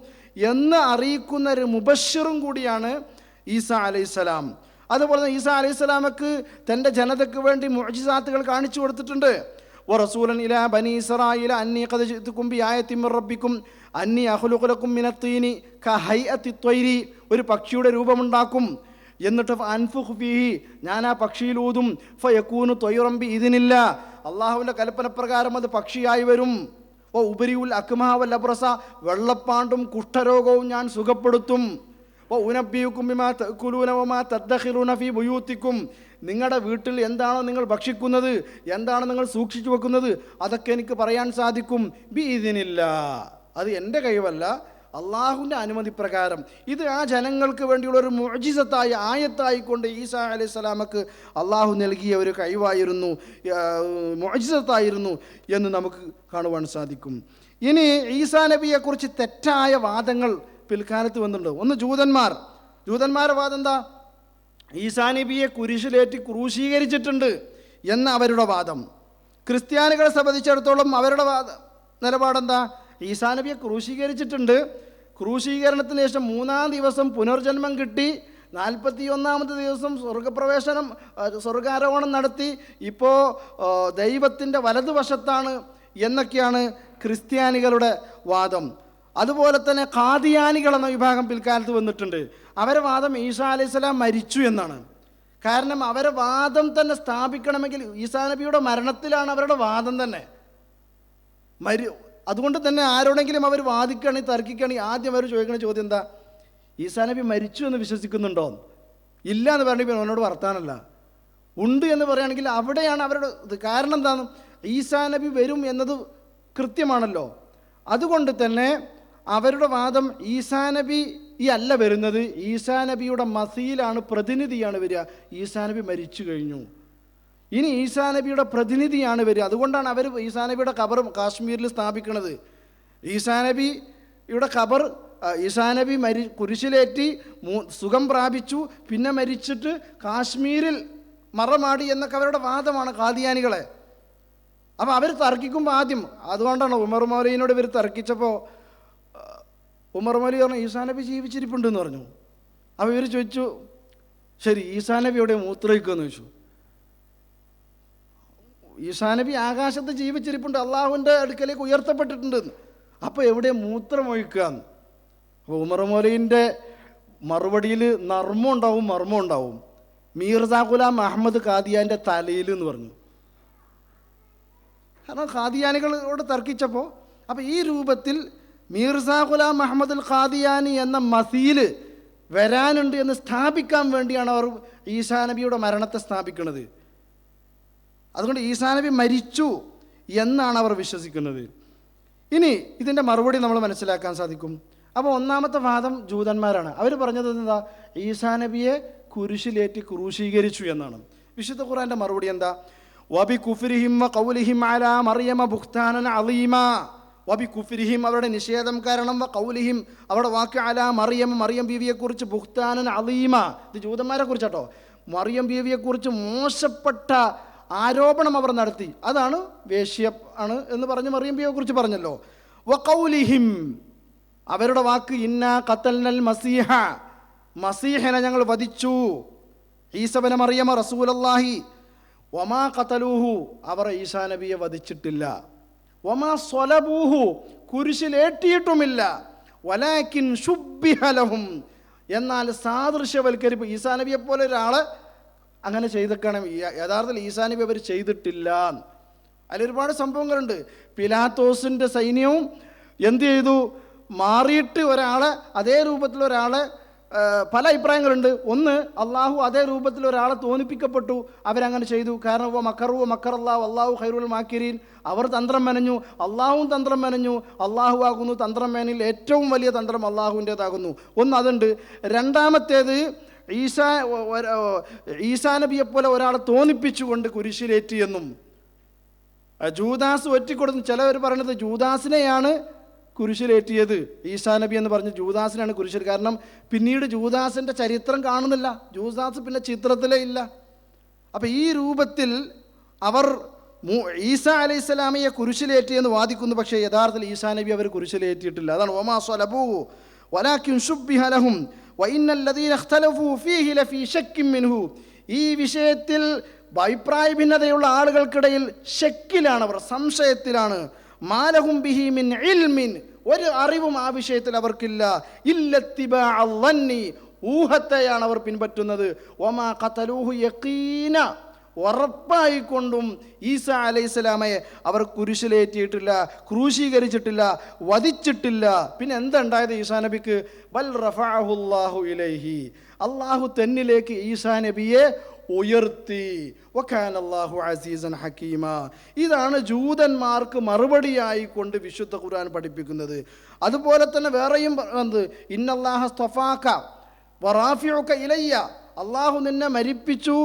Speaker 1: എന്ന് അറിയിക്കുന്ന ഒരു മുബശ്ശിറും കൂടിയാണ് ഈസാ അലൈഹിസ്സലാം. അതുപോലെ തന്നെ ഈസാ അലൈഹിസ്സലാമക്ക് തൻ്റെ ജനതയ്ക്ക് വേണ്ടി മുഅ്ജിസാത്തുകൾ കാണിച്ചു കൊടുത്തിട്ടുണ്ട്. വറസൂലൻ ഇലാ ബനി ഇസ്രായീല അന്നി ഖദ് ജിഅ്തുകും ബിആയത്തിൻ മിർ റബ്ബിക്കും അന്നി അഖ്ലുഖു ലക്കും മിനത്തീനി കഹൈഅത്തി ത്വയ്രി, ഒരു പക്ഷിയുടെ രൂപമുണ്ടാക്കും, എന്നിട്ട് അൻഫുഖ് ഫീഹി, ഞാൻ ആ പക്ഷിയിൽ ഊതും, ഫയകൂനു ത്വയ്റൻ ബിഇദ്നില്ലാ, അള്ളാഹുവിൻ്റെ കൽപ്പനപ്രകാരം അത് പക്ഷിയായി വരും. ഓ ഉപരിയുൽ അക്മഹ വൽ അബ്റസ, വെള്ളപ്പാണ്ടും കുഷ്ഠരോഗവും ഞാൻ സുഖപ്പെടുത്തും. ഓ ഉനബ്ബിയുക്കും ബിമാ തഅകുലൂന വമാ തദ്ഖിറൂന ഫീ ബുയൂത്തിക്കും, നിങ്ങളുടെ വീട്ടിൽ എന്താണോ നിങ്ങൾ ഭക്ഷിക്കുന്നത്, എന്താണ് നിങ്ങൾ സൂക്ഷിച്ചു വെക്കുന്നത്, അതൊക്കെ എനിക്ക് പറയാൻ സാധിക്കും. ബിഇദ്നില്ലാ, അത് എൻ്റെ കഴിവല്ല, അള്ളാഹുവിൻ്റെ അനുമതി പ്രകാരം. ഇത് ആ ജനങ്ങൾക്ക് വേണ്ടിയുള്ള ഒരു മുഅ്ജിസത്തായി, ആയത്തായിക്കൊണ്ട് ഈസാ അലൈഹിസ്സലാമക്ക് അള്ളാഹു നൽകിയ ഒരു കഴിവായിരുന്നു, മുഅ്ജിസത്തായിരുന്നു എന്ന് നമുക്ക് കാണുവാൻ സാധിക്കും. ഇനി ഈസാ നബിയെക്കുറിച്ച് തെറ്റായ വാദങ്ങൾ പിൽക്കാലത്ത് വന്നിട്ടുണ്ട്. ഒന്ന് ജൂതന്മാരുടെ വാദം എന്താ? ഈസാ നബിയെ കുരിശിലേറ്റി ക്രൂശീകരിച്ചിട്ടുണ്ട് എന്ന അവരുടെ വാദം. ക്രിസ്ത്യാനികളെ സംബന്ധിച്ചിടത്തോളം അവരുടെ നിലപാടെന്താ? ഈസാ നബിയെ ക്രൂശീകരിച്ചിട്ടുണ്ട്, ക്രൂശീകരണത്തിന് ശേഷം 3-ാം ദിവസം പുനർജന്മം കിട്ടി, 41-ാമത്തെ ദിവസം സ്വർഗാരോഹണം നടത്തി, ഇപ്പോൾ ദൈവത്തിൻ്റെ വലതുവശത്താണ് എന്നൊക്കെയാണ് ക്രിസ്ത്യാനികളുടെ വാദം. അതുപോലെ തന്നെ ഖാദിയാനികൾ എന്ന വിഭാഗം പിൽക്കാലത്ത് വന്നിട്ടുണ്ട്. അവരെ വാദം ഈസാ അലൈഹിസ്സലാം മരിച്ചു എന്നാണ്. കാരണം അവരെ വാദം തന്നെ സ്ഥാപിക്കണമെങ്കിൽ ഈസാ നബിയുടെ മരണത്തിലാണ് അവരുടെ വാദം തന്നെ. അതുകൊണ്ട് തന്നെ ആരോടെങ്കിലും അവർ വാദിക്കുകയാണെങ്കിൽ തർക്കിക്കുകയാണെങ്കിൽ ആദ്യം അവർ ചോദിക്കുന്ന ചോദ്യം എന്താ? ഈസാ നബി മരിച്ചു എന്ന് വിശ്വസിക്കുന്നുണ്ടോ? ഇല്ല എന്ന് പറഞ്ഞപ്പോൾ അവനോട് വർത്താനല്ല. ഉണ്ട് എന്ന് പറയുകയാണെങ്കിൽ അവിടെയാണ് അവരുടെ ഇത്. കാരണം എന്താണ്? ഈസാ നബി വരും എന്നത് കൃത്യമാണല്ലോ. അതുകൊണ്ട് തന്നെ അവരുടെ വാദം ഈസാ നബി അല്ല വരുന്നത്, ഈസാ നബിയുടെ മസീലാണ്, പ്രതിനിധിയാണ് വരിക. ഈസാ നബി മരിച്ചു കഴിഞ്ഞു, ഇനി ഈസാ നബിയുടെ പ്രതിനിധിയാണ് വരിക. അതുകൊണ്ടാണ് അവർ ഈസാ നബിയുടെ ഖബർ കാശ്മീരിൽ സ്ഥാപിക്കുന്നത്. ഈസാ നബിയുടെ ഖബർ, ഈസാ നബി കുരിശിലേറ്റി സുഖം പ്രാപിച്ചു, പിന്നെ മരിച്ചിട്ട് കാശ്മീരിൽ മറമാടി എന്നൊക്കെ അവരുടെ വാദമാണ് ഖാദിയാനികളെ. അപ്പോൾ അവർ തർക്കിക്കുമ്പോൾ ആദ്യം, അതുകൊണ്ടാണ് ഉമർ മൗലവിനോട് ഇവർ തർക്കിച്ചപ്പോൾ ഉമർ മൗലവി പറഞ്ഞു ഈസാ നബി ജീവിച്ചിരിപ്പുണ്ടെന്ന് പറഞ്ഞു. അപ്പോൾ ഇവർ ചോദിച്ചു, ശരി ഈസാ നബി എവിടെ മൂത്രമൊഴിക്കുമെന്ന് ചോദിച്ചു. ഈസാ നബി ആകാശത്ത് ജീവിച്ചിരിപ്പുണ്ട്, അള്ളാഹുവിൻ്റെ അടുക്കലേക്ക് ഉയർത്തപ്പെട്ടിട്ടുണ്ട്. അപ്പോൾ എവിടെ മൂത്രമൊഴിക്കുകയെന്ന്? അപ്പോൾ ഉമർ മൗലവിൻ്റെ മറുപടിയിൽ നർമ്മം ഉണ്ടാവും, മർമ്മം ഉണ്ടാവും. മീർസ ഗുലാം അഹമ്മദ് ഖാദിയാൻ്റെ തലയിൽ എന്ന് പറഞ്ഞു. കാരണം ഖാദിയാനികളോട് തർക്കിച്ചപ്പോൾ, അപ്പോൾ ഈ രൂപത്തിൽ മീർസ ഗുലാം അഹമ്മദ് അൽ ഖാദിയാനി എന്ന മസീല് വരാനുണ്ട് എന്ന് സ്ഥാപിക്കാൻ വേണ്ടിയാണ് അവർ ഈസാ നബിയുടെ മരണത്തെ സ്ഥാപിക്കുന്നത്. അതുകൊണ്ട് ഈസാ നബി മരിച്ചു എന്നാണ് അവർ വിശ്വസിക്കുന്നത്. ഇനി ഇതിൻ്റെ മറുപടി നമ്മൾ മനസ്സിലാക്കാൻ സാധിക്കും. അപ്പോൾ ഒന്നാമത്തെ വാദം ജൂതന്മാരാണ്. അവർ പറഞ്ഞത് എന്താ? ഈസാ നബിയെ കുരിശിലേറ്റി ക്രൂശീകരിച്ചു എന്നാണ്. വിശുദ്ധ ഖുർആൻ്റെ മറുപടി എന്താ? വബി കുഫ്രിഹിം വ ഖൗലിഹിം അലാ മറിയമ ബുഖ്താനൻ അളീമ. വബി കുഫ്രിഹിം, അവരുടെ നിഷേധം കാരണം, വ ഖൗലിഹിം, അവരുടെ വാക്ക്, അലാ മറിയം ബീവിയെക്കുറിച്ച്, ബുഖ്താനൻ അളീമ, ഇത് ജൂതന്മാരെ കുറിച്ചാട്ടോ, മറിയം ബീവിയെക്കുറിച്ച് മോശപ്പെട്ട ആരോപണം അവർ നടത്തി. അതാണ് വേശ്യ ആണ് എന്ന് പറഞ്ഞ് മറിയം ബീവിയെക്കുറിച്ച് പറഞ്ഞല്ലോ. വ ഖൗലിഹിം, അവരുടെ വാക്ക്, ഇന്നാ ഖതൽനൽ മസീഹ, മസീഹിനെ ഞങ്ങൾ വധിച്ചു, ഈസബന മറിയമ റസൂലല്ലാഹി, വമാ ഖതലൂഹു, അവർ ഈസാ നബിയെ വധിച്ചിട്ടില്ല, വമാ സ്വലബൂഹു, കുരിശിലേറ്റിയിട്ടുമില്ല, വലാകിൻ ശുബ്ബിഹ ലഹും, എന്നാൽ സാദൃശ്യവൽക്കരിപ്പ് ഈസാ നബിയെ പോലെ ഒരാൾ അങ്ങനെ ചെയ്തേക്കണം. യഥാർത്ഥത്തിൽ ഈസാ നബി അവർ ചെയ്തിട്ടില്ല. അതിലൊരുപാട് സംഭവങ്ങളുണ്ട്. പിലാത്തോസിൻ്റെ സൈന്യവും എന്ത് ചെയ്തു, മാറിയിട്ട് ഒരാളെ അതേ രൂപത്തിൽ ഒരാളെ, പല അഭിപ്രായങ്ങളുണ്ട്. ഒന്ന്, അള്ളാഹു അതേ രൂപത്തിൽ ഒരാളെ തോന്നിപ്പിക്കപ്പെട്ടു, അവരങ്ങനെ ചെയ്തു. കാരണം അള്ളാഹു ഖൈറുൽ മാക്കിരീൻ, അവർ തന്ത്രം മെനഞ്ഞു, അള്ളാഹുവും തന്ത്രം മെനഞ്ഞു. അള്ളാഹു ആകുന്നു തന്ത്രം മേനിൽ ഏറ്റവും വലിയ തന്ത്രം അള്ളാഹുവിൻ്റേതാകുന്നു. ഒന്ന് അതുണ്ട്. രണ്ടാമത്തേത്, ഈസാ നബിയെപ്പോലെ ഒരാളെ തോന്നിപ്പിച്ചുകൊണ്ട് കുരിശിലേറ്റി എന്നും ജൂദാസ് ഒറ്റിക്കൊടുത്തു. ചിലവർ പറയുന്നത് ജൂദാസിനെയാണ് കുരിശിലേറ്റിയത്. ഈസാ നബി എന്ന് പറഞ്ഞ് ജൂദാസിനാണ് കുരിശിൽ. കാരണം പിന്നീട് ജൂദാസിൻ്റെ ചരിത്രം കാണുന്നില്ല, ജൂദാസ് പിന്നെ ചിത്രത്തിലേ ഇല്ല. അപ്പം ഈ രൂപത്തിൽ അവർ ഈസാ അലൈഹിസ്സലാമയെ കുരിശിലേറ്റിയെന്ന് വാദിക്കുന്നു. പക്ഷേ യഥാർത്ഥത്തിൽ ഈസാ നബി അവർ കുരിശിലേറ്റിയിട്ടില്ല. അതാണ് വമാ സ്വലബൂഹു വലാകിൻ ശുബ്ബിഹ ലഹും വഇന്നല്ലദീന ഇഖ്തലഫൂ ഫീഹി ലഫീ ശക്കിൻ മിൻഹു. ഈ വിഷയത്തിൽ അഭിപ്രായ ഭിന്നതയുള്ള ആളുകൾക്കിടയിൽ ശക്കിലാണ്, അവർ സംശയത്തിലാണ്. മാലഹും ബിഹി മിൻ ഇൽമിൻ, ഒരു അറിവും ആ വിഷയത്തിൽ അവർക്കില്ല. ഇല്ലത്തിബാഅ ളന്നി, ഊഹത്തെയാണ് അവർ പിൻപറ്റുന്നത്. വമാ ഖതലൂഹു യഖീന, ഉറപ്പായിക്കൊണ്ടും ഈസാ അലൈഹിസ്സലാമയെ അവർ കുരിശിലേറ്റിയിട്ടില്ല, ക്രൂശീകരിച്ചിട്ടില്ല, വധിച്ചിട്ടില്ല. പിന്നെ എന്തുണ്ടായത് ഈസാ നബിക്ക്? ബൽ റഫഅഹുല്ലാഹു ഇലൈഹി, അള്ളാഹു തന്നിലേക്ക് ഈസാ നബിയെ ഉയർത്തി. വകാന അല്ലാഹു അസീസൻ ഹക്കീമ. ഇതാണ് ജൂതന്മാർക്ക് മറുപടിയായിക്കൊണ്ട് വിശുദ്ധ ഖുർആൻ പഠിപ്പിക്കുന്നത്. അതുപോലെ തന്നെ വേറെയും ഇന്നല്ലാഹ സ്തഫാക വറാഫിഉക ഇലയ്യ, അള്ളാഹു നിന്നെ മരിപ്പിച്ചു,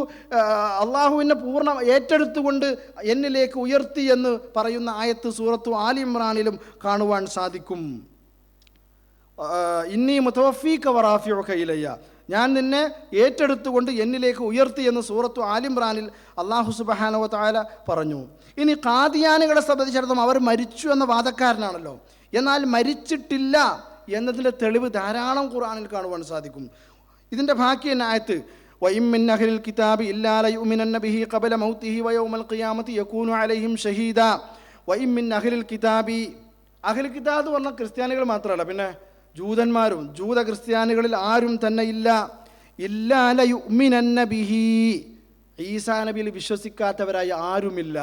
Speaker 1: അള്ളാഹുവിനെ പൂർണ്ണ ഏറ്റെടുത്തുകൊണ്ട് എന്നിലേക്ക് ഉയർത്തി എന്ന് പറയുന്ന ആയത്ത് സൂറത്തു ആലി ഇമ്രാനിലും കാണുവാൻ സാധിക്കും. ഇന്നി മുതവഫീക വറാഫിഉക ഇലയ്യ, ഞാൻ നിന്നെ ഏറ്റെടുത്തുകൊണ്ട് എന്നിലേക്ക് ഉയർത്തി എന്ന് സൂറത്തു ആലി ഇമ്രാനിൽ അള്ളാഹു സുബ്ഹാനഹു വ തആല പറഞ്ഞു. ഇനി ഖാദിയാനികളെ സംബന്ധിച്ചിടത്തോളം അവർ മരിച്ചു എന്ന വാദക്കാരനാണല്ലോ, എന്നാൽ മരിച്ചിട്ടില്ല എന്നതിൻ്റെ തെളിവ് ധാരാളം ഖുർആനിൽ കാണുവാൻ സാധിക്കും. ഇതിൻ്റെ ബാക്കി എന്ന ആയത്ത്, വഇം മിൻ അഹ്ലിൽ കിതാബി ഇല്ലാ ലയുമിനന്ന ബിഹി ഖബല മൗതിഹി വയൗമൽ ഖിയാമത്തി യകൂനു അലൈഹിം ഷഹീദ. വഇം മിൻ അഹ്ലിൽ കിതാബി, അഹ്ലുൽ കിതാബ് എന്ന് പറഞ്ഞാൽ ക്രിസ്ത്യാനികൾ മാത്രമല്ല, പിന്നെ ജൂതന്മാരും ജൂത ക്രിസ്ത്യാനികളിൽ ആരും തന്നെ ഇല്ല. ഇല്ലാ ലയുമിനന്ന ബിഹി, ഈസാ നബിയിൽ വിശ്വസിക്കാത്തവരായി ആരുമില്ല.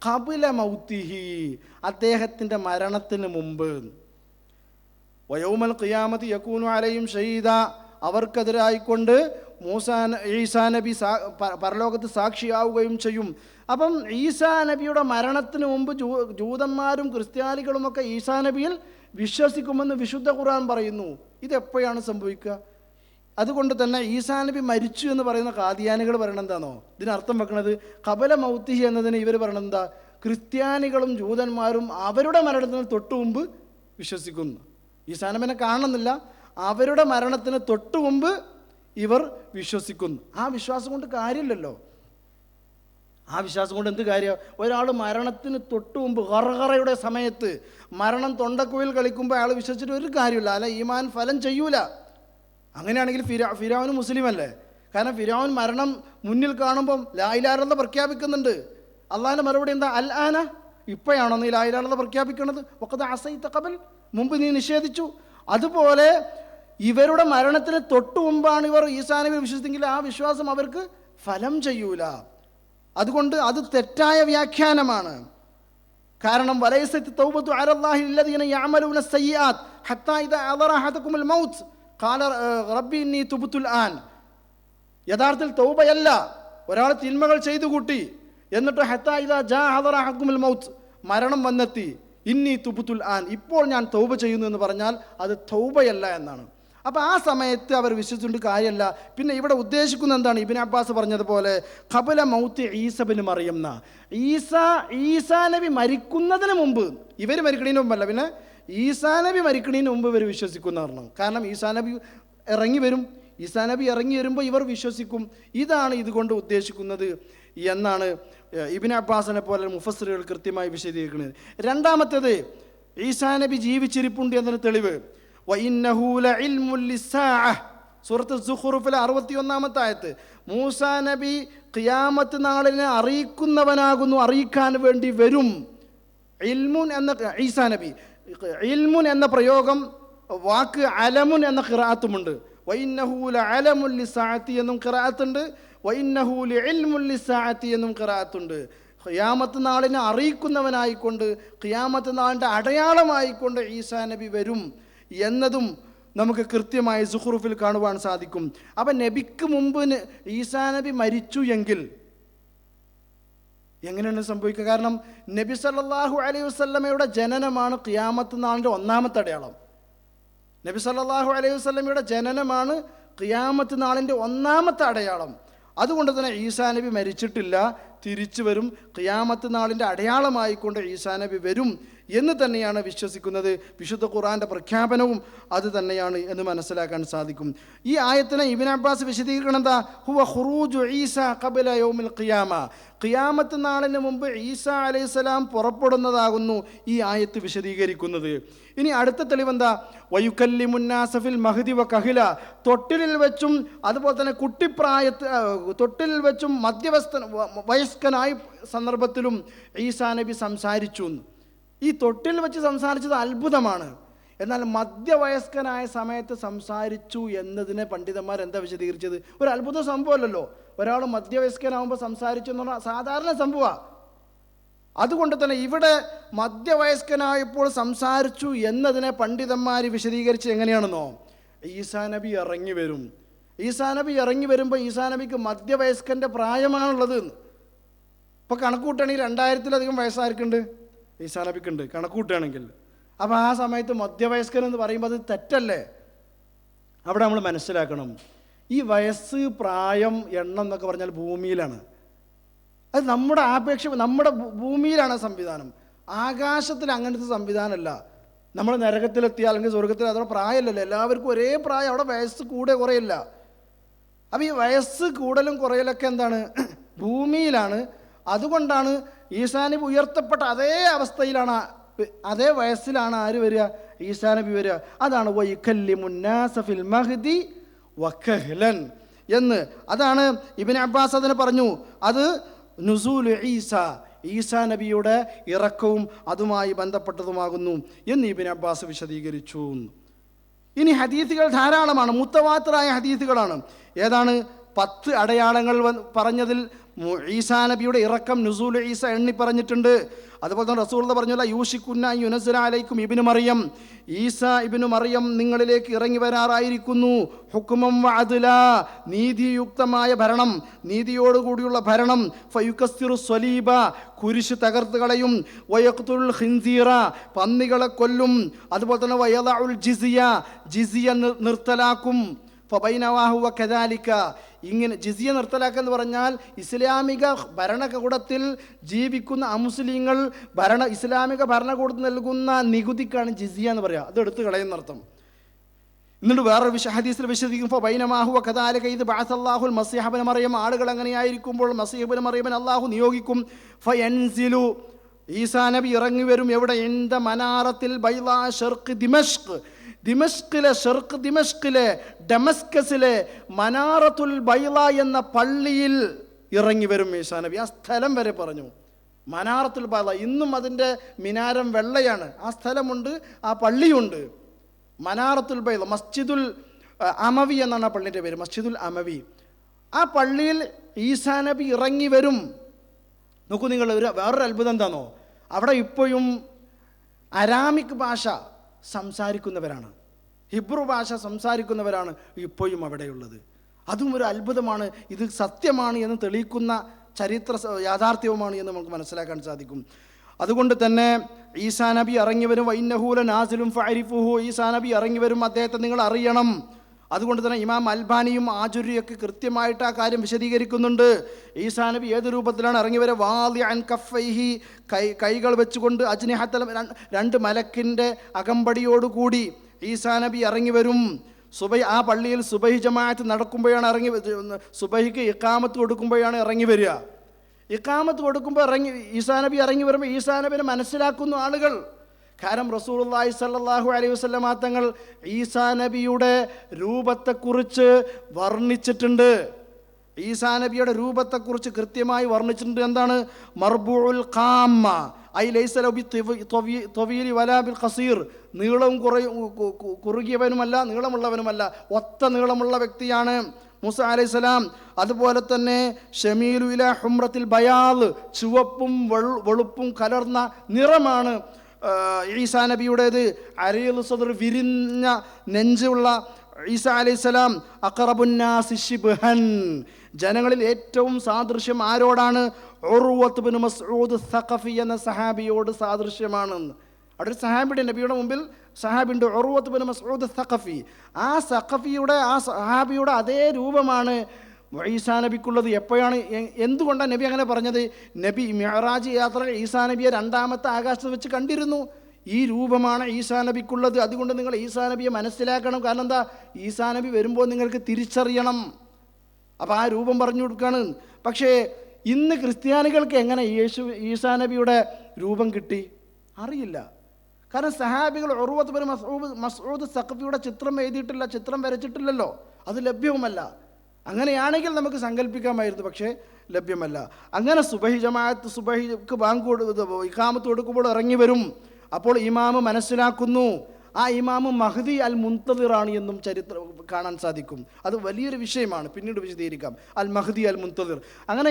Speaker 1: ഖബല മൗതിഹി, അദ്ദേഹത്തിൻ്റെ മരണത്തിന് മുമ്പ്. വയൗമൽ ഖിയാമത്തി യകൂനു അലൈഹിം ഷഹീദ, അവർക്കെതിരായിക്കൊണ്ട് ഈസാ നബി പരലോകത്ത് സാക്ഷിയാവുകയും ചെയ്യും. അപ്പം ഈസാ നബിയുടെ മരണത്തിന് മുമ്പ് ജൂതന്മാരും ക്രിസ്ത്യാനികളുമൊക്കെ ഈസാ നബിയിൽ വിശ്വസിക്കുമെന്ന് വിശുദ്ധ ഖുർആൻ പറയുന്നു. ഇതെപ്പോഴാണ് സംഭവിക്കുക? അതുകൊണ്ട് തന്നെ ഈസാ നബി മരിച്ചു എന്ന് പറയുന്ന ഖാദിയാനികൾ പറയണത് എന്താണോ ഇതിനർത്ഥം വെക്കുന്നത്? ഖബല മൗതിഹി എന്നതിന് ഇവർ പറയണത് എന്താ? ക്രിസ്ത്യാനികളും ജൂതന്മാരും അവരുടെ മരണത്തിന് തൊട്ടു മുമ്പ് വിശ്വസിക്കുന്നു. ഈസാ നബിനെ കാണുന്നില്ല, അവരുടെ മരണത്തിന് തൊട്ടു മുമ്പ് ഇവർ വിശ്വസിക്കുന്നു. ആ വിശ്വാസം കൊണ്ട് കാര്യമില്ലല്ലോ. ആ വിശ്വാസം കൊണ്ട് എന്ത് കാര്യം? ഒരാൾ മരണത്തിന് തൊട്ടു മുമ്പ് ഗർഗറയുടെ സമയത്ത് മരണം തൊണ്ടക്കുയിൽ കളിക്കുമ്പോൾ അയാൾ വിശ്വസിച്ചിട്ട് ഒരു കാര്യമില്ല, അല്ല ഈമാൻ ഫലം ചെയ്യൂല. അങ്ങനെയാണെങ്കിൽ ഫിരൗൻ മുസ്ലിം അല്ലേ? കാരണം ഫിരൗൻ മരണം മുന്നിൽ കാണുമ്പം ലാ ഇലാഹ ഇല്ലല്ലാഹ് പ്രഖ്യാപിക്കുന്നുണ്ട്. അള്ളാഹിൻ്റെ മറുപടി എന്താ? അൽ ആന, ഇപ്പോഴാണോ നീ ലാ ഇലാഹ ഇല്ലല്ലാഹ് പ്രഖ്യാപിക്കുന്നത്? വഖദ് അസൈത ഖബൽ, മുമ്പ് നീ നിഷേധിച്ചു. അതുപോലെ ഇവരുടെ മരണത്തിന് തൊട്ടു മുമ്പാണ് ഇവർ ഈസാ നബിയിൽ വിശ്വസിച്ചെങ്കിൽ ആ വിശ്വാസം അവർക്ക് ഫലം ചെയ്യൂല. അതുകൊണ്ട് അത് തെറ്റായ വ്യാഖ്യാനമാണ്. കാരണം വലൈസത്ത് തൗബത്തു അലല്ലാഹി ലല്ലദീന യഅമലൂന സയ്യിആത്ത് ഹത്താ ഇദാ അദറ അഹദകുമുൽ മൗത്ത് ഖാല റബ്ബി ഇന്നി തുബ്തുൽ ആൻ. യഥാർത്ഥത്തിൽ തൗബയല്ല, ഒരാൾ തിന്മകൾ ചെയ്തു കൂട്ടി എന്നിട്ട് ഹത്താ ഇദാ ജാ അദറ അഹദകുമുൽ മൗത്ത്, മരണം വന്നെത്തി, ഇന്നി തുബ്തുൽ ആൻ, ഇപ്പോൾ ഞാൻ തൗബ ചെയ്യുന്നു എന്ന് പറഞ്ഞാൽ അത് തൗബയല്ല എന്നാണ്. അപ്പോൾ ആ സമയത്ത് അവർ വിശ്വസിച്ചുകൊണ്ട് കാര്യമല്ല. പിന്നെ ഇവിടെ ഉദ്ദേശിക്കുന്നത് എന്താണ്? ഇബ്നു അബ്ബാസ് പറഞ്ഞതുപോലെ ഖബല മൗത്തി ഈസ ബിൻ മറിയം എന്ന, ഈസാ നബി മരിക്കുന്നതിന് മുമ്പ്, ഇവർ മരിക്കണതിന് മുമ്പല്ല, പിന്നെ ഈസാ നബി മരിക്കണതിന് മുമ്പ് ഇവർ വിശ്വസിക്കുന്ന പറഞ്ഞു. കാരണം ഈസാ നബി ഇറങ്ങി വരും, ഈസാ നബി ഇറങ്ങി വരുമ്പോൾ ഇവർ വിശ്വസിക്കും. ഇതാണ് ഇതുകൊണ്ട് ഉദ്ദേശിക്കുന്നത് എന്നാണ് ഇബ്നു അബ്ബാസിനെ പോലെ മുഫസ്സിറുകൾ കൃത്യമായി വിശദീകരിക്കുന്നത്. രണ്ടാമത്തേത്, ഈസാ നബി ജീവിച്ചിരിപ്പുണ്ട് എന്നതിന് തെളിവ് വഇന്നഹു ലഇൽമുൽ ലിസ്സാഅ, സൂറത്ത് സുഖ്റുഫിലെ 61-ാമത്തെ ആയത്ത്. മൂസാ നബി ഖിയാമത്ത് നാളിനെ അറിയിക്കുന്നവനാകുന്നു, അറിയിക്കാൻ വേണ്ടി വരും. ഇൽമുൻ എന്ന ഈസാ നബി, ഇൽമുൻ എന്ന പ്രയോഗം വാക്ക് അലമുൻ എന്ന ഖിറാഅത്തുമുണ്ട്. വഇന്നഹു ലഅലമുൽ ലിസ്സാഅത്തി എന്നും ഖിറാഅത്തുണ്ട്, വഇന്നഹു ലിഇൽമുൽ ലിസ്സാഅത്തി എന്നും ഖിറാഅത്തുണ്ട്. ഖിയാമത്ത് നാളിനെ അറിയിക്കുന്നവനായിക്കൊണ്ട്, ഖിയാമത്ത് നാളിൻ്റെ അടയാളമായിക്കൊണ്ട് ഈസാ നബി വരും എന്നതും നമുക്ക് കൃത്യമായി സുഖ്റുഫിൽ കാണുവാൻ സാധിക്കും. അപ്പം നബിക്ക് മുമ്പ് ഈസാ നബി മരിച്ചു എങ്കിൽ എങ്ങനെയാണ് സംഭവിക്കുക? കാരണം നബി സല്ലല്ലാഹു അലൈഹി വസല്ലമയുടെ ജനനമാണ് ഖിയാമത്ത് നാളിൻ്റെ ഒന്നാമത്തെ അടയാളം. നബി സല്ലല്ലാഹു അലൈഹി വസല്ലമയുടെ ജനനമാണ് ഖിയാമത്ത് നാളിൻ്റെ ഒന്നാമത്തെ അടയാളം. അതുകൊണ്ട് തന്നെ ഈസാ നബി മരിച്ചിട്ടില്ല, തിരിച്ചു വരും. ഖിയാമത്ത് നാളിൻ്റെ അടയാളമായിക്കൊണ്ട് ഈസാ നബി വരും എന്ന് തന്നെയാണ് വിശ്വസിക്കുന്നത്. വിശുദ്ധ ഖുർആൻ്റെ പ്രഖ്യാപനവും അത് തന്നെയാണ് എന്ന് മനസ്സിലാക്കാൻ സാധിക്കും. ഈ ആയത്തിനെ ഇബ്നു അബ്ബാസ് വിശദീകരിക്കണം എന്താ? ഹുവ ഖുറൂജു ഈസ ഖബല യൗമിൽ ഖിയാമ. ഖിയാമത്ത് നാളിന് മുമ്പ് ഈസാ അലൈഹിസ്സലാം പുറപ്പെടുന്നതാകുന്നു ഈ ആയത്ത് വിശദീകരിക്കുന്നത്. ഇനി അടുത്ത തെളിവെന്താ? വയുക്കല്ലിമുന്നാസ ഫിൽ മഹ്ദി വ കഹില. തൊട്ടിലിൽ വെച്ചും അതുപോലെ തന്നെ തൊട്ടിലിൽ വെച്ചും വയസ്കനായ സന്ദർഭത്തിലും ഈസാ നബി സംസാരിച്ചു. ഈ തൊട്ടിൽ വെച്ച് സംസാരിച്ചത് അത്ഭുതമാണ്. എന്നാൽ മധ്യവയസ്കനായ സമയത്ത് സംസാരിച്ചു എന്നതിനെ പണ്ഡിതന്മാർ എന്താ വിശദീകരിച്ചത്? ഒരു അത്ഭുത സംഭവമല്ലല്ലോ. ഒരാൾ മധ്യവയസ്കനാകുമ്പോൾ സംസാരിച്ചു എന്ന് പറഞ്ഞാൽ സാധാരണ സംഭവമാണ്. അതുകൊണ്ട് തന്നെ ഇവിടെ മധ്യവയസ്കനായപ്പോൾ സംസാരിച്ചു എന്നതിനെ പണ്ഡിതന്മാർ വിശദീകരിച്ച് എങ്ങനെയാണെന്നോ? ഈസാ നബി ഇറങ്ങി വരും. ഈസാ നബി ഇറങ്ങി വരുമ്പോൾ ഈസാ നബിക്ക് മധ്യവയസ്കൻ്റെ പ്രായമാണുള്ളത്. ഇപ്പോൾ കണക്കൂട്ടുകയാണെങ്കിൽ 2000-ലധികം വയസ്സായിരിക്കുന്നുണ്ട് ഈസാ നബിക്കുണ്ട് കണക്കൂട്ടുകയാണെങ്കിൽ. അപ്പോൾ ആ സമയത്ത് മധ്യവയസ്കൻ എന്ന് പറയുമ്പോൾ അത് തെറ്റല്ലേ? അവിടെ നമ്മൾ മനസ്സിലാക്കണം, ഈ വയസ്സ്, പ്രായം, എണ്ണം എന്നൊക്കെ പറഞ്ഞാൽ ഭൂമിയിലാണ്. അത് നമ്മുടെ ഭൂമിയിലാണ് സംവിധാനം. ആകാശത്തിൽ അങ്ങനത്തെ സംവിധാനമല്ല. നമ്മൾ നരകത്തിലെത്തിയാൽ അല്ലെങ്കിൽ സ്വർഗത്തിൽ അതോടെ പ്രായമല്ലല്ലോ. എല്ലാവർക്കും ഒരേ പ്രായം. അവിടെ വയസ്സ് കൂടെ കുറയില്ല. അപ്പോൾ ഈ വയസ്സ് കൂടലും കുറയലൊക്കെ എന്താണ്? ഭൂമിയിലാണ്. അതുകൊണ്ടാണ് ഈസാ നബി ഉയർത്തപ്പെട്ട അതേ അവസ്ഥയിലാണ്, അതേ വയസ്സിലാണ് ആര് വരിക? ഈസാ നബി വരിക. അതാണ് വയുക്കല്ലിമുന്നാസ ഫിൽ മഹ്ദി വകഹ്ലൻ എന്ന്. അതാണ് ഇബ്നു അബ്ബാസ് അതിനെ പറഞ്ഞു. അത് നുസൂൽ ഈസാ നബിയുടെ ഇറക്കവും അതുമായി ബന്ധപ്പെട്ടതുമാകുന്നു എന്ന് ഇബ്നു അബ്ബാസ് വിശദീകരിച്ചു. ഇനി ഹദീസുകൾ ധാരാളമാണ്, മുത്തവാത്തിറായ ഹദീസുകളാണ്. ഏതാണ്? 10 അടയാളങ്ങൾ പറഞ്ഞതിൽ ഈസാ നബിയുടെ ഇറക്കം, നുസൂൽ ഈസ എണ്ണി പറഞ്ഞിട്ടുണ്ട്. അതുപോലെ തന്നെ റസൂലുള്ളാഹി പറഞ്ഞല്ലോ, യൂഷിക്കുന്ന യുനസ്സല അലൈക്കും ഇബ്നു മറിയം, ഈസാ ഇബ്നു മറിയം നിങ്ങളിലേക്ക് ഇറങ്ങി വരാറായിരിക്കുന്നു. ഹുക്മം വഅദ്ല, നീതിയുക്തമായ ഭരണം, നീതിയോടുകൂടിയുള്ള ഭരണം. ഫയുകസ്സിറു സ്വലീബ, കുരിശ് തകർത്ത് കളയും. വയഖ്തുൽ ഖിൻസീറ, പന്നികളെ കൊല്ലും. അതുപോലെ തന്നെ വയദഉൽ ജിസിയ നിർത്തലാക്കും. ഫബൈനവാഹു വകദാലിക, ഇങ്ങനെ ജിസിയ നിർത്തലാക്കുക എന്ന് പറഞ്ഞാൽ ഇസ്ലാമിക ഭരണകൂടത്തിൽ ജീവിക്കുന്ന അമുസ്ലിങ്ങൾ ഇസ്ലാമിക ഭരണകൂടത്തിൽ നൽകുന്ന നികുതിക്കാണ് ജിസിയ എന്ന് പറയുക. അത് എടുത്തു കളയുന്നർത്ഥം. എന്നിട്ട് വേറൊരു ഹദീസിൽ വിശദീകരിക്കും, ഫബൈനവാഹു വകദാലിക ഇത് ബഅസല്ലാഹുൽ മസീഹ ഇബ്നു മറിയം. ആളുകൾ അങ്ങനെയായിരിക്കുമ്പോൾ മസീഹ് ഇബ്നു മറിയമിനെ അല്ലാഹു നിയോഗിക്കും. ഫയൻസിലു, ഈസാ നബി ഇറങ്ങി വരും. എവിടെ? ഇൻദ മനാറത്തിൽ ബൈളാ ശർഖ് ദിമഷ്കിലെ ഡമസ്കസിലെ മനാറത്തുൽ ബൈള എന്ന പള്ളിയിൽ ഇറങ്ങി വരും ഈസാ നബി. ആ സ്ഥലം വരെ പറഞ്ഞു, മനാറത്തുൽ ബൈള. ഇന്നും അതിൻ്റെ മിനാരം വെള്ളയാണ്. ആ സ്ഥലമുണ്ട്, ആ പള്ളിയുണ്ട്. മനാറത്തുൽ ബൈള, മസ്ജിദുൽ അമവി എന്നാണ് ആ പള്ളിൻ്റെ പേര്, മസ്ജിദുൽ അമവി. ആ പള്ളിയിൽ ഈസാ നബി ഇറങ്ങി വരും. നോക്കൂ നിങ്ങൾ, വേറൊരു അത്ഭുതം എന്താണോ? അവിടെ ഇപ്പോഴും അരാമിക് ഭാഷ സംസാരിക്കുന്നവരാണ്, ഹിബ്രു ഭാഷ സംസാരിക്കുന്നവരാണ് ഇപ്പോഴും അവിടെയുള്ളത്. അതും ഒരു അത്ഭുതമാണ്. ഇത് സത്യമാണ് എന്ന് തെളിയിക്കുന്ന ചരിത്ര യാഥാർത്ഥ്യവുമാണ് എന്ന് നമുക്ക് മനസ്സിലാക്കാൻ സാധിക്കും. അതുകൊണ്ട് തന്നെ ഈസാ നബി ഇറങ്ങി വരും. വഇന്നഹു ലനാസിലും ഫഅരിഫുഹു, ഈസാ നബി ഇറങ്ങി വരും, അദ്ദേഹത്തെ നിങ്ങൾ അറിയണം. അതുകൊണ്ട് തന്നെ ഇമാം അൽബാനിയും ആജുരിയൊക്കെ കൃത്യമായിട്ട് ആ കാര്യം വിശദീകരിക്കുന്നുണ്ട്. ഈസാ നബി ഏത് രൂപത്തിലാണ് ഇറങ്ങി വരെ? വാദിഅൻ കഫൈഹി, കൈകൾ വെച്ചുകൊണ്ട്, അജ്നിഹത്തൽ, 2 മലക്കിൻ്റെ അകമ്പടിയോടുകൂടി ഈസാ നബി ഇറങ്ങി വരും. ആ പള്ളിയിൽ സുബഹി ജമാഅത്ത് നടക്കുമ്പോഴാണ് സുബഹിക്ക് ഇഖാമത്ത് കൊടുക്കുമ്പോഴാണ് ഇറങ്ങി വരിക. ഇഖാമത്ത് കൊടുക്കുമ്പോൾ ഈസാ നബി ഇറങ്ങി വരുമ്പോൾ ഈസാ നബിനെ മനസ്സിലാക്കുന്നു ആളുകൾ. കാരണം റസൂലുള്ളാഹി സ്വല്ലല്ലാഹു അലൈഹി വസല്ലമ തങ്ങൾ ഈസാ നബിയുടെ രൂപത്തെക്കുറിച്ച് വർണ്ണിച്ചിട്ടുണ്ട്. ഈസാ നബിയുടെ രൂപത്തെക്കുറിച്ച് കൃത്യമായി വർണ്ണിച്ചിട്ടുണ്ട്. എന്താണ്? മർബൂഉൽ ഖാമ്മ, ഐ ലൈസ ലഹു ബിത്വീലി വലാ ബിൽ ഖസീർ, നീളവും കുറുകിയവനുമല്ല നീളമുള്ളവനുമല്ല, ഒത്ത നീളമുള്ള വ്യക്തിയാണ് മൂസ അലൈഹിസ്സലാം. അതുപോലെ തന്നെ ഷമീലു ഇലാ ഹുംറത്തിൽ ബയാദ്, ചുവപ്പും വെളുപ്പും കലർന്ന നിറമാണ് ഈസാ നബിയുടേത്. അരീൽ സദർ, വിരിഞ്ഞ നെഞ്ചുള്ള ഈസാ അലൈഹിസ്സലാം. അഖറബുന്നാസി ശിബ്ഹൻ, ജനങ്ങളിൽ ഏറ്റവും സാദൃശ്യം ആരോടാണ്? ഉർവത്ത് ബിൻ മസ്ഊദ് സഖഫി എന്ന സഹാബിയോട് സാദൃശ്യമാണെന്ന്. അവിടെ ഒരു സഹാബിയുടെ നബിയുടെ മുമ്പിൽ സഹാബിയുണ്ട്, ഉർവത്ത് ബിൻ മസ്ഊദ് സഖഫി. ആ സഹാബിയുടെ അതേ രൂപമാണ് ഈസാ നബിക്കുള്ളത്. എപ്പോഴാണ്, എന്തുകൊണ്ടാണ് നബി അങ്ങനെ പറഞ്ഞത്? നബി മിഅ്റാജ് യാത്ര ഈസാ നബിയെ രണ്ടാമത്തെ ആകാശത്ത് വെച്ച് കണ്ടിരുന്നു. ഈ രൂപമാണ് ഈസാ നബിക്കുള്ളത്. അതുകൊണ്ട് നിങ്ങൾ ഈസാ നബിയെ മനസ്സിലാക്കണം. കാരണം എന്താ? ഈസാ നബി വരുമ്പോൾ നിങ്ങൾക്ക് തിരിച്ചറിയണം. അപ്പോൾ ആ രൂപം പറഞ്ഞു കൊടുക്കുകയാണ്. പക്ഷേ ഇന്ന് ക്രിസ്ത്യാനികൾക്ക് എങ്ങനെ ഈസാ നബിയുടെ രൂപം കിട്ടി? അറിയില്ല. കാരണം സഹാബികൾ ഉർവത്ത് ബിൻ മസ്ഊദ് സഖഫിയുടെ ചിത്രം എഴുതിയിട്ടില്ല, ചിത്രം വരച്ചിട്ടില്ലല്ലോ, അത് ലഭ്യവുമല്ല. അങ്ങനെയാണെങ്കിൽ നമുക്ക് സങ്കല്പിക്കാമായിരുന്നു, പക്ഷേ ലഭ്യമല്ല. അങ്ങനെ സുബഹിക്ക് ഇഖാമത്ത് കൊടുക്കുമ്പോൾ ഇറങ്ങി വരും. അപ്പോൾ ഇമാമ് മനസ്സിലാക്കുന്നു ആ ഇമാമ് മഹ്ദി അൽ മുൻതദിറാണ് എന്നും ചരിത്രം കാണാൻ സാധിക്കും. അത് വലിയൊരു വിഷയമാണ്, പിന്നീട് വിശദീകരിക്കാം. അൽ മഹ്ദി അൽ മുൻതദിർ. അങ്ങനെ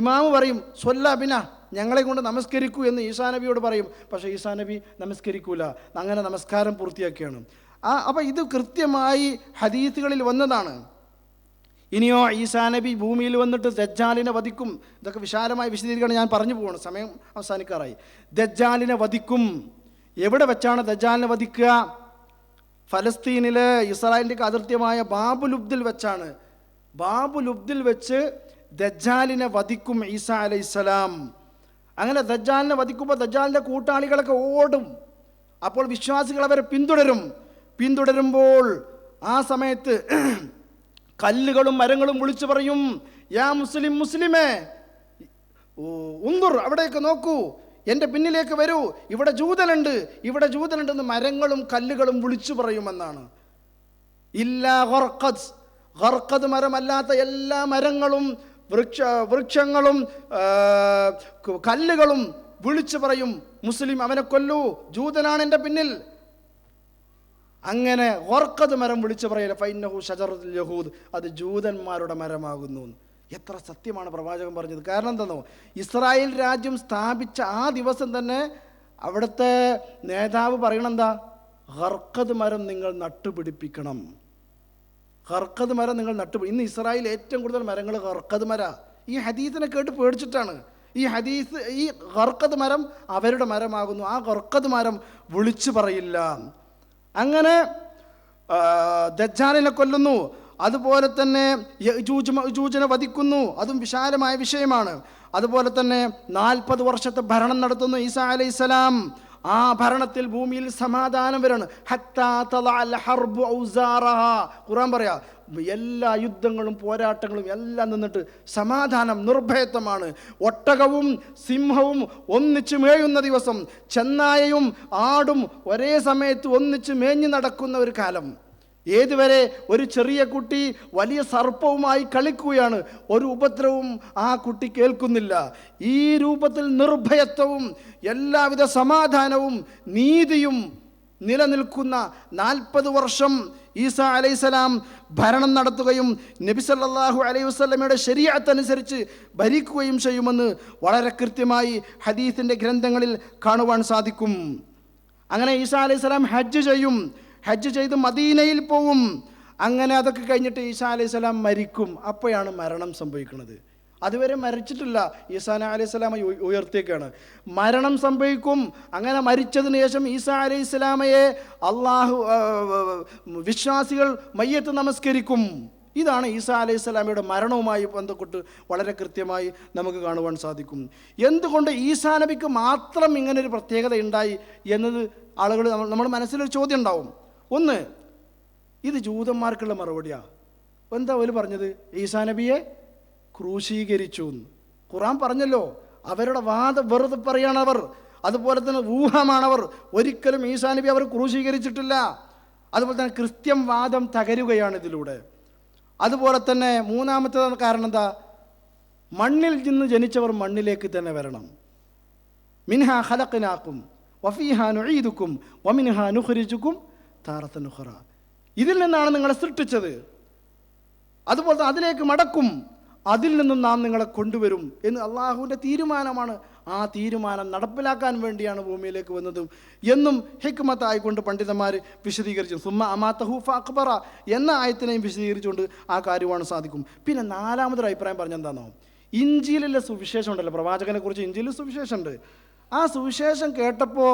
Speaker 1: ഇമാമ് പറയും, സ്വല്ല ബിന, ഞങ്ങളെ കൊണ്ട് നമസ്കരിക്കൂ എന്ന് ഈസാ നബിയോട് പറയും. പക്ഷേ ഈസാ നബി നമസ്കരിക്കൂല. അങ്ങനെ നമസ്കാരം പൂർത്തിയാക്കിയാണ്. അപ്പോൾ ഇത് കൃത്യമായി ഹദീസുകളിൽ വന്നതാണ്. ഇനിയോ ഈസാ നബി ഭൂമിയിൽ വന്നിട്ട് ദജ്ജാലിനെ വധിക്കും. ഇതൊക്കെ വിശാലമായി വിശദീകരിക്കണം, ഞാൻ പറഞ്ഞു പോകണം, സമയം അവസാനിക്കാറായി. ദജ്ജാലിനെ വധിക്കും. എവിടെ വെച്ചാണ് ദജ്ജാലിനെ വധിക്കുക? ഫലസ്തീനിലെ ഇസ്രായേലിൻ്റെ അതിർത്തിയമായ ബാബുലുബ്ദിൽ വെച്ചാണ്. ബാബുലുബ്ദിൽ വെച്ച് ദജ്ജാലിനെ വധിക്കും ഈസാ അലൈഹിസ്സലാം. അങ്ങനെ ദജ്ജാലിനെ വധിക്കുമ്പോൾ ദജ്ജാലിൻ്റെ കൂട്ടാളികളൊക്കെ ഓടും. അപ്പോൾ വിശ്വാസികൾ അവരെ പിന്തുടരുമ്പോൾ ആ സമയത്ത് കല്ലുകളും മരങ്ങളും വിളിച്ചു പറയും, യാ മുസ്ലിമേ ഉന്ദുർ, അവിടേക്ക് നോക്കൂ, എൻ്റെ പിന്നിലേക്ക് വരൂ, ഇവിടെ ജൂതനുണ്ടെന്ന് മരങ്ങളും കല്ലുകളും വിളിച്ചു പറയുമെന്നാണ്. ഇല്ലാ ഖർഖദ് മരമല്ലാത്ത എല്ലാ മരങ്ങളും വൃക്ഷങ്ങളും കല്ലുകളും വിളിച്ചു പറയും, മുസ്ലിം അവനെ കൊല്ലൂ, ജൂതനാണ് എൻ്റെ പിന്നിൽ. അങ്ങനെ ഖർഖദ് മരം വിളിച്ചു പറയില്ല, ഫൈന്നഹു ഷജറത്തുൽ യഹൂദ്, അത് ജൂതന്മാരുടെ മരമാകുന്നു. എത്ര സത്യമാണ് പ്രവാചകൻ പറഞ്ഞത്. കാരണം എന്താണോ, ഇസ്രായേൽ രാജ്യം സ്ഥാപിച്ച ആ ദിവസം തന്നെ അവിടുത്തെ നേതാവ് പറയണെന്താ? ഖർഖദ് മരം നിങ്ങൾ നട്ടുപിടിപ്പിക്കണം. ഖർഖദ് മരം നിങ്ങൾ ഇന്ന് ഇസ്രായേൽ ഏറ്റവും കൂടുതൽ മരങ്ങൾ ഖർഖദ് മര. ഈ ഹദീസിനെ കേട്ട് പേടിച്ചിട്ടാണ്. ഈ ഖർഖദ് മരം അവരുടെ മരമാകുന്നു. ആ ഖർഖദ് മരം വിളിച്ചു പറയില്ല. അങ്ങനെ ദജ്ജാലിനെ കൊല്ലുന്നു. അതുപോലെ തന്നെ യജൂജിനെ വധിക്കുന്നു. അതും വിശാലമായ വിഷയമാണ്. അതുപോലെ തന്നെ 40 വർഷത്തെ ഭരണം നടത്തുന്നു ഈസാ അലൈഹിസ്സലാം. ആ ഭരണത്തിൽ ഭൂമിയിൽ സമാധാനം വരണം. ഹത്താ തളഅൽ ഹർബു ഔസാറഹാ, ഖുർആൻ പറയാ, എല്ലാ യുദ്ധങ്ങളും പോരാട്ടങ്ങളും എല്ലാം നിന്നിട്ട് സമാധാനം, നിർഭയത്വമാണ്. ഒട്ടകവും സിംഹവും ഒന്നിച്ച് മേയുന്ന ദിവസം, ചെന്നായയും ആടും ഒരേ സമയത്ത് ഒന്നിച്ച് മേഞ്ഞു നടക്കുന്ന ഒരു കാലം. ഏതുവരെ? ഒരു ചെറിയ കുട്ടി വലിയ സർപ്പവുമായി കളിക്കുകയാണ്, ഒരു ഉപദ്രവവും ആ കുട്ടി കേൾക്കുന്നില്ല. ഈ രൂപത്തിൽ നിർഭയത്വവും എല്ലാവിധ സമാധാനവും നീതിയും നിലനിൽക്കുന്ന 40 വർഷം ഈസാ അലൈഹിസ്സലാം ഭരണം നടത്തുകയും നബി സല്ലല്ലാഹു അലൈഹി വസല്ലമയുടെ ശരീഅത്ത് അനുസരിച്ച് ഭരിക്കുകയും ചെയ്യുമെന്ന് വളരെ കൃത്യമായി ഹദീസിൻ്റെ ഗ്രന്ഥങ്ങളിൽ കാണുവാൻ സാധിക്കും. അങ്ങനെ ഈസാ അലൈഹിസ്സലാം ഹജ്ജ് ചെയ്ത് മദീനയിൽ പോവും. അങ്ങനെ അതൊക്കെ കഴിഞ്ഞിട്ട് ഈസാ അലൈഹിസ്സലാം മരിക്കും. അപ്പോഴാണ് മരണം സംഭവിക്കുന്നത്. അതുവരെ മരിച്ചിട്ടില്ല. ഈസാ അലൈഹിസ്സലാമെ ഉയർത്തിയേക്കാണ്. മരണം സംഭവിക്കും. അങ്ങനെ മരിച്ചതിന് ശേഷം ഈസാ അലൈഹിസ്സലാമയെ വിശ്വാസികൾ മയ്യത്ത് നമസ്കരിക്കും. ഇതാണ് ഈസാ അലൈഹിസ്സലാമയുടെ മരണവുമായി ബന്ധപ്പെട്ട് വളരെ കൃത്യമായി നമുക്ക് കാണുവാൻ സാധിക്കും. എന്തുകൊണ്ട് ഈസാ നബിക്ക് മാത്രം ഇങ്ങനൊരു പ്രത്യേകത ഉണ്ടായി എന്നത് ആളുകൾ നമ്മുടെ മനസ്സിലൊരു ചോദ്യം ഉണ്ടാവും. ഒന്ന്, ഇത് ജൂതന്മാർക്കുള്ള മറുപടിയാണ്. എന്താ അവർ പറഞ്ഞത്? ഈസാ നബിയെ ക്രൂശീകരിച്ചു എന്ന് ഖുർആൻ പറഞ്ഞല്ലോ. അവരുടെ വാദം വെറുതെ പറയാണവർ. അതുപോലെ തന്നെ ഊഹമാണവർ. ഒരിക്കലും ഈസാ നബി അവർ ക്രൂശീകരിച്ചിട്ടില്ല. അതുപോലെ തന്നെ ക്രിസ്ത്യൻ വാദം തകരുകയാണ് ഇതിലൂടെ. അതുപോലെ തന്നെ മൂന്നാമത്തെ കാരണം എന്താ? മണ്ണിൽ നിന്ന് ജനിച്ചവർ മണ്ണിലേക്ക് തന്നെ വരണം. മിൻഹാ ഖലഖ്നാകും വഫീഹാ നുഈദുക്കും വമിൻഹാ നുഖ്രിജുക്കും താറത്തൻ ഉഖറ. ഇതിൽ നിന്നാണ് നിങ്ങളെ സൃഷ്ടിച്ചത്, അതുപോലെ അതിലേക്ക് മടക്കും, അതിൽ നിന്നും നാം നിങ്ങളെ കൊണ്ടുവരും എന്ന് അള്ളാഹുവിൻ്റെ തീരുമാനമാണ്. ആ തീരുമാനം നടപ്പിലാക്കാൻ വേണ്ടിയാണ് ഭൂമിയിലേക്ക് വന്നതും എന്നും ഹിക്മത്തായിക്കൊണ്ട് പണ്ഡിതന്മാർ വിശദീകരിച്ചു. സുമ്മ അമാതഹു ഫഅഖ്ബറ എന്ന ആയത്തിനെയും വിശദീകരിച്ചുകൊണ്ട് ആ കാര്യമാണ് സാധിക്കും. പിന്നെ നാലാമതൊരു അഭിപ്രായം പറഞ്ഞെന്താണോ, ഇഞ്ചിയിലുള്ള സുവിശേഷം ഉണ്ടല്ലോ, പ്രവാചകനെ കുറിച്ച് ഇഞ്ചിയിൽ സുവിശേഷമുണ്ട്. ആ സുവിശേഷം കേട്ടപ്പോൾ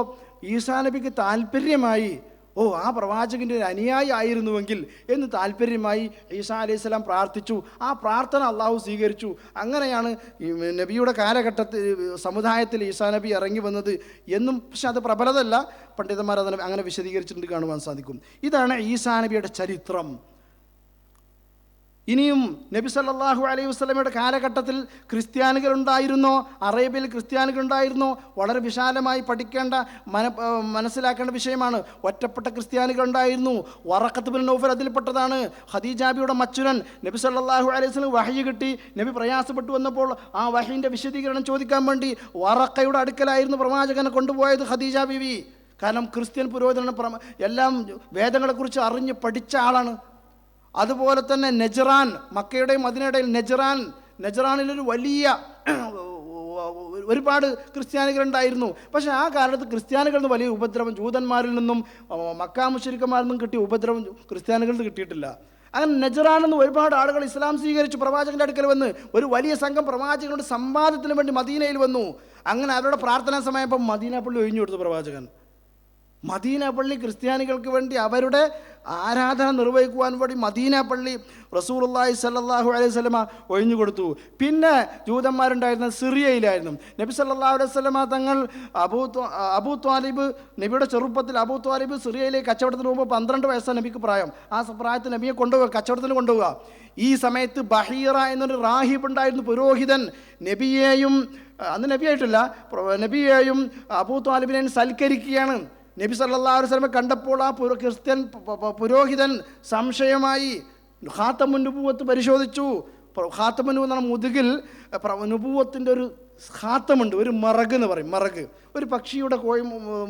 Speaker 1: ഈസാ നബിക്ക് താല്പര്യമായി, ഓ ആ പ്രവാചകൻ്റെ ഒരു അനുയായി ആയിരുന്നുവെങ്കിൽ എന്ന് താല്പര്യമായി ഈസാ അലൈഹി സ്വലാം പ്രാർത്ഥിച്ചു. ആ പ്രാർത്ഥന അള്ളാഹു സ്വീകരിച്ചു. അങ്ങനെയാണ് നബിയുടെ കാലഘട്ടത്തിൽ സമുദായത്തിൽ ഈസാ നബി ഇറങ്ങി വന്നത് എന്നും. പക്ഷെ അത് പ്രബലതല്ല, പണ്ഡിതന്മാർ അതിനെ അങ്ങനെ വിശദീകരിച്ചിട്ട് കാണുവാൻ സാധിക്കും. ഇതാണ് ഈസാ നബിയുടെ ചരിത്രം. ഇനിയും നബി സല്ലല്ലാഹു അലൈഹി വസല്ലമയുടെ കാലഘട്ടത്തിൽ ക്രിസ്ത്യാനികളുണ്ടായിരുന്നോ? അറേബ്യയിൽ ക്രിസ്ത്യാനികളുണ്ടായിരുന്നോ? വളരെ വിശാലമായി പഠിക്കേണ്ട മനസ്സിലാക്കേണ്ട വിഷയമാണ്. ഒറ്റപ്പെട്ട ക്രിസ്ത്യാനികളുണ്ടായിരുന്നു. വറഖത്ത് ബിൻ നൗഫൽ അതിൽപ്പെട്ടതാണ്. ഖദീജാബിയുടെ മച്ചുരൻ. നബി സല്ലല്ലാഹു അലൈഹി വസല്ലം വഹി കിട്ടി, നബി പ്രയാസപ്പെട്ടു വന്നപ്പോൾ ആ വഹിൻ്റെ വിശദീകരണം ചോദിക്കാൻ വേണ്ടി വറഖയുടെ അടുക്കലായിരുന്നു പ്രവാചകനെ കൊണ്ടുപോയത് ഖദീജ ബീവി. കാരണം ക്രിസ്ത്യൻ പുരോഹിതനാണ്, എല്ലാം വേദങ്ങളെക്കുറിച്ച് അറിഞ്ഞ് പഠിച്ച ആളാണ്. അതുപോലെ തന്നെ നെജ്റാൻ, മക്കയുടെയും മദീനയുടെയും നെജ്റാനിലൊരു വലിയ ഒരുപാട് ക്രിസ്ത്യാനികളുണ്ടായിരുന്നു. പക്ഷേ ആ കാലത്ത് ക്രിസ്ത്യാനികളിൽ നിന്ന് വലിയ ഉപദ്രവം ജൂതന്മാരിൽ നിന്നും മക്കാ മുശ്രിക്കന്മാരിൽ നിന്നും കിട്ടിയ ഉപദ്രവം ക്രിസ്ത്യാനികളിൽ നിന്ന് കിട്ടിയിട്ടില്ല. അങ്ങനെ നെജ്റാനിൽ നിന്ന് ഒരുപാട് ആളുകൾ ഇസ്ലാം സ്വീകരിച്ചു. പ്രവാചകൻ്റെ അടുക്കൽ വന്ന് ഒരു വലിയ സംഘം പ്രവാചകരുടെ സംവാദത്തിന് വേണ്ടി മദീനയിൽ വന്നു. അങ്ങനെ അവരുടെ പ്രാർത്ഥനാ സമയപ്പം മദീന പള്ളി ഒഴിഞ്ഞു കൊടുത്തു പ്രവാചകൻ. മദീന പള്ളി ക്രിസ്ത്യാനികൾക്ക് വേണ്ടി അവരുടെ ആരാധന നിർവഹിക്കുവാൻ വേണ്ടി മദീന പള്ളി റസൂലുള്ളാഹി സ്വല്ലല്ലാഹു അലൈഹി വസല്ലമ ഒഴിഞ്ഞു കൊടുത്തു. പിന്നെ ജൂതന്മാരുണ്ടായിരുന്ന സിറിയയിലായിരുന്നു. നബി സല്ലല്ലാഹു അലൈഹി വസല്ലമ തങ്ങൾ അബൂ ത്വാലിബ്, നബിയുടെ ചെറുപ്പത്തിൽ അബൂ ത്വാലിബ് സിറിയയിലേക്ക് കച്ചവടത്തിന് പോകുമ്പോൾ 12 വയസ്സാണ് നബിക്ക് പ്രായം. ആ പ്രായത്തിൽ നബിയെ കൊണ്ടുപോവുക, കച്ചവടത്തിന് കൊണ്ടുപോവുക. ഈ സമയത്ത് ബഹീറ എന്നൊരു റാഹിബ് ഉണ്ടായിരുന്നു, പുരോഹിതൻ. നബിയെയും അന്ന് നബിയായിട്ടില്ല, നബിയെയും അബൂ ത്വാലിബിനെയും സൽക്കരിക്കുകയാണ്. നബി സല്ലല്ലാഹു അലൈഹി വസല്ലം കണ്ടപ്പോൾ ആ ക്രിസ്ത്യൻ പുരോഹിതൻ സംശയമായി ഖാത്തമുൻ നുബുവത്ത് പരിശോധിച്ചു. ഖാത്തമുൻ എന്ന് പറഞ്ഞാൽ മുതുകിൽ നുബുവത്തിൻ്റെ ഒരു ഖാത്തമുണ്ട്, ഒരു മറക് എന്ന് പറയും. മറക് ഒരു പക്ഷിയുടെ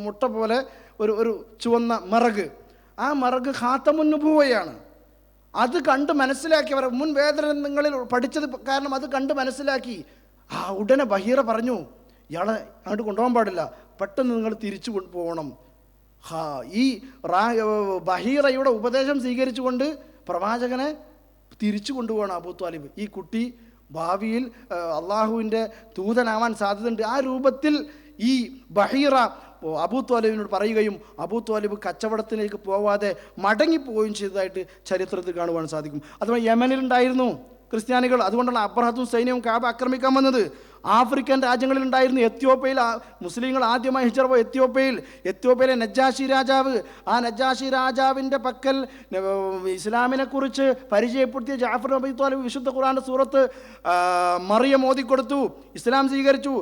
Speaker 1: മുട്ട പോലെ ഒരു ചുവന്ന മറക്. ആ മറക് ഖാത്തമുൻ നുബുവയാണ്. അത് കണ്ട് മനസ്സിലാക്കിയവർ മുൻ വേദങ്ങളിൽ പഠിച്ചത് കാരണം അത് കണ്ട് മനസ്സിലാക്കി. ഉടനെ ബഹീറ പറഞ്ഞു, ഇയാളെ അങ്ങോട്ട് കൊണ്ടുപോകാൻ പാടില്ല, പെട്ടെന്ന് നിങ്ങൾ തിരിച്ചു പോകണം. ഈ ബഹീറയുടെ ഉപദേശം സ്വീകരിച്ചുകൊണ്ട് പ്രവാചകനെ തിരിച്ചു കൊണ്ടുപോകണം അബൂ ത്വാലിബ്. ഈ കുട്ടി ഭാവിയിൽ അള്ളാഹുവിൻ്റെ ദൂതനാവാൻ സാധ്യതയുണ്ട്. ആ രൂപത്തിൽ ഈ ബഹീറ അബൂ ത്വാലിബിനോട് പറയുകയും അബൂ ത്വാലിബ് കച്ചവടത്തിലേക്ക് പോവാതെ മടങ്ങിപ്പോവുകയും ചെയ്തതായിട്ട് ചരിത്രത്തിൽ കാണുവാൻ സാധിക്കും. അതുപോലെ യമനിലുണ്ടായിരുന്നു ക്രിസ്ത്യാനികൾ. അതുകൊണ്ടാണ് അബ്രഹത്തും സൈന്യവും കാബ ആക്രമിക്കാൻ വന്നത്. ആഫ്രിക്കൻ രാജ്യങ്ങളിലുണ്ടായിരുന്നു. എത്യോപ്യയിൽ മുസ്ലിങ്ങൾ ആദ്യമായി ഹിജറ പോയി എത്യോപ്യയിലെ നജ്ജാഷി രാജാവ്. ആ നജ്ജാഷി രാജാവിൻ്റെ പക്കൽ ഇസ്ലാമിനെ കുറിച്ച് പരിചയപ്പെടുത്തിയ ജാഫർ അബീ ത്വാലിബ് വിശുദ്ധ ഖുർആന്റെ സൂറത്ത് മറിയം ഓതിക്കൊടുത്തു, ഇസ്ലാം സ്വീകരിച്ചു.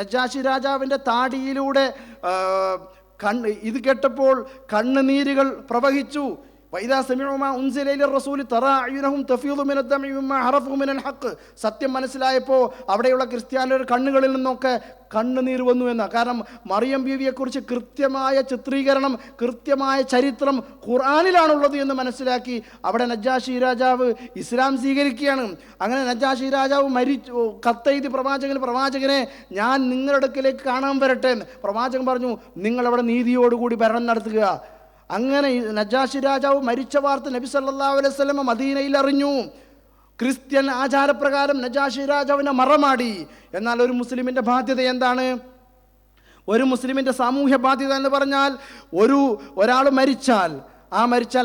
Speaker 1: നജ്ജാഷി രാജാവിൻ്റെ താടിയിലൂടെ ഇത് കേട്ടപ്പോൾ കണ്ണുനീരുകൾ പ്രവഹിച്ചു. സത്യം മനസ്സിലായപ്പോൾ അവിടെയുള്ള ക്രിസ്ത്യാനികളുടെ കണ്ണുകളിൽ നിന്നൊക്കെ കണ്ണുനീർ വന്നു എന്ന. കാരണം മറിയം ബീവിയെക്കുറിച്ച് കൃത്യമായ ചിത്രീകരണം, കൃത്യമായ ചരിത്രം ഖുർആനിലാണുള്ളത് എന്ന് മനസ്സിലാക്കി അവിടെ നജ്ജാഷി രാജാവ് ഇസ്ലാം സ്വീകരിക്കുകയാണ്. അങ്ങനെ നജ്ജാഷി രാജാവ് കത്തെഴുതി പ്രവാചകനെ ഞാൻ നിങ്ങളുടെ അടുക്കലേക്ക് കാണാൻ വരട്ടെ. പ്രവാചകൻ പറഞ്ഞു, നിങ്ങളവിടെ നീതിയോടുകൂടി ഭരണം നടത്തുക. അങ്ങനെ നജ്ജാഷി രാജാവ് മരിച്ച വാർത്ത നബി സല്ലല്ലാഹു അലൈഹി വസല്ലം മദീനയിൽ അറിഞ്ഞു. ക്രിസ്ത്യൻ ആചാരപ്രകാരം നജ്ജാഷി രാജാവിനെ മറമാടി. എന്നാൽ ഒരു മുസ്ലിമിൻ്റെ ബാധ്യത എന്താണ്? ഒരു മുസ്ലിമിൻ്റെ സാമൂഹ്യ ബാധ്യത എന്ന് പറഞ്ഞാൽ ഒരാൾ മരിച്ചാൽ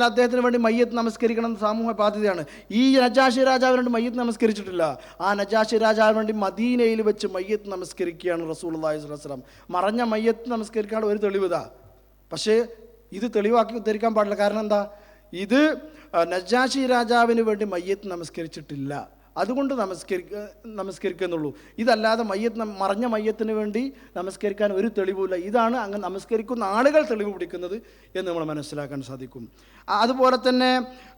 Speaker 1: അദ്ദേഹത്തിന് വേണ്ടി മയ്യത്ത് നമസ്കരിക്കണം സാമൂഹ്യ ബാധ്യതയാണ്. ഈ നജ്ജാഷി രാജാവിന് വേണ്ടി മയ്യത്ത് നമസ്കരിച്ചിട്ടില്ല. ആ നജ്ജാഷി രാജാവിന് വേണ്ടി മദീനയിൽ വെച്ച് മയ്യത്ത് നമസ്കരിക്കുകയാണ് റസൂലുള്ളാഹി സ്വല്ലല്ലാഹു അലൈഹി വസല്ലം. മറഞ്ഞ മയ്യത്ത് നമസ്കരിക്കാനുള്ള ഒരു തെളിവിതാ. പക്ഷേ ഇത് തെളിവാക്കി ഉദ്ധരിക്കാൻ പാടില്ല. കാരണം എന്താ? ഇത് നജ്ജാഷി രാജാവിന് വേണ്ടി മയ്യത്ത് നമസ്കരിച്ചിട്ടില്ല. അതുകൊണ്ട് നമസ്കരിക്കുന്നുള്ളൂ. ഇതല്ലാതെ മറഞ്ഞ മയ്യത്തിന് വേണ്ടി നമസ്കരിക്കാൻ ഒരു തെളിവുമില്ല. ഇതാണ് അങ്ങനെ നമസ്കരിക്കുന്ന ആളുകൾ തെളിവ് പിടിക്കുന്നത് എന്ന് നമ്മൾ മനസ്സിലാക്കാൻ സാധിക്കും. അതുപോലെ തന്നെ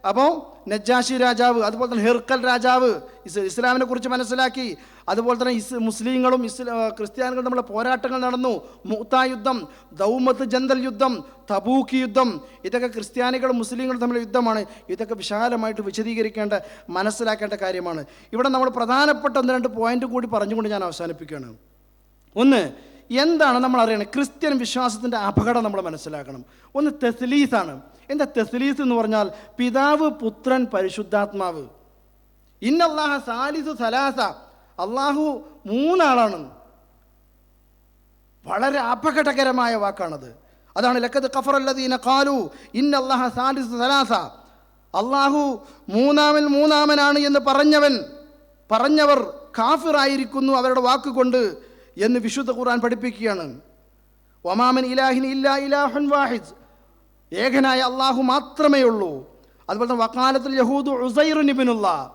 Speaker 1: അപ്പോൾ നജ്ജാശി രാജാവ്, അതുപോലെ തന്നെ ഹിർക്കൽ രാജാവ് ഇസ്ലാമിനെ കുറിച്ച് മനസ്സിലാക്കി. അതുപോലെ തന്നെ മുസ്ലിങ്ങളും ക്രിസ്ത്യാനികളും തമ്മിലുള്ള പോരാട്ടങ്ങൾ നടന്നു. മുഅ്ത യുദ്ധം, ദൗമത്ത് ജന്തൽ യുദ്ധം, തബൂക്ക് യുദ്ധം, ഇതൊക്കെ ക്രിസ്ത്യാനികളും മുസ്ലിങ്ങളും തമ്മിലുള്ള യുദ്ധമാണ്. ഇതൊക്കെ വിശാലമായിട്ട് വിശദീകരിക്കേണ്ട മനസ്സിലാക്കേണ്ട കാര്യമാണ്. ഇവിടെ നമ്മൾ പ്രധാനപ്പെട്ട 1-2 പോയിന്റ് കൂടി പറഞ്ഞുകൊണ്ട് ഞാൻ അവസാനിപ്പിക്കുകയാണ്. ഒന്ന്, എന്താണ് നമ്മൾ അറിയണം? ക്രിസ്ത്യൻ വിശ്വാസത്തിൻ്റെ അപകടം നമ്മൾ മനസ്സിലാക്കണം. ഒന്ന് തെസ്ലീസാണ്. എന്താ തെസ്ലീസ് എന്ന് പറഞ്ഞാൽ? പിതാവ്, പുത്രൻ, പരിശുദ്ധാത്മാവ്. ഇന്നല്ലാഹ സാലിസു സലാസ, അള്ളാഹു 3 ആളാണ്. വളരെ അപകടകരമായ വാക്കാണത്. അതാണ് ലഖദ് കഫറല്ലദീന ഖാലു ഇന്നല്ലാഹ സാലിസു സലാസ, അള്ളാഹു മൂന്നാമനാണ് എന്ന് പറഞ്ഞവർ കാഫിറായിരിക്കുന്നു അവരുടെ വാക്കുകൊണ്ട് എന്ന് വിശുദ്ധ ഖുർആൻ പഠിപ്പിക്കുകയാണ്. വമാ മിൻ ഇലാഹിൻ ഇല്ലാ ഇലാഹുൻ വാഹിദ്, ഏകനായ അള്ളാഹു മാത്രമേ ഉള്ളൂ. അതുപോലെ തന്നെ വഖാലത്തുൽ യഹൂദു ഉസൈറുൻ ഇബ്നുല്ലാഹ്,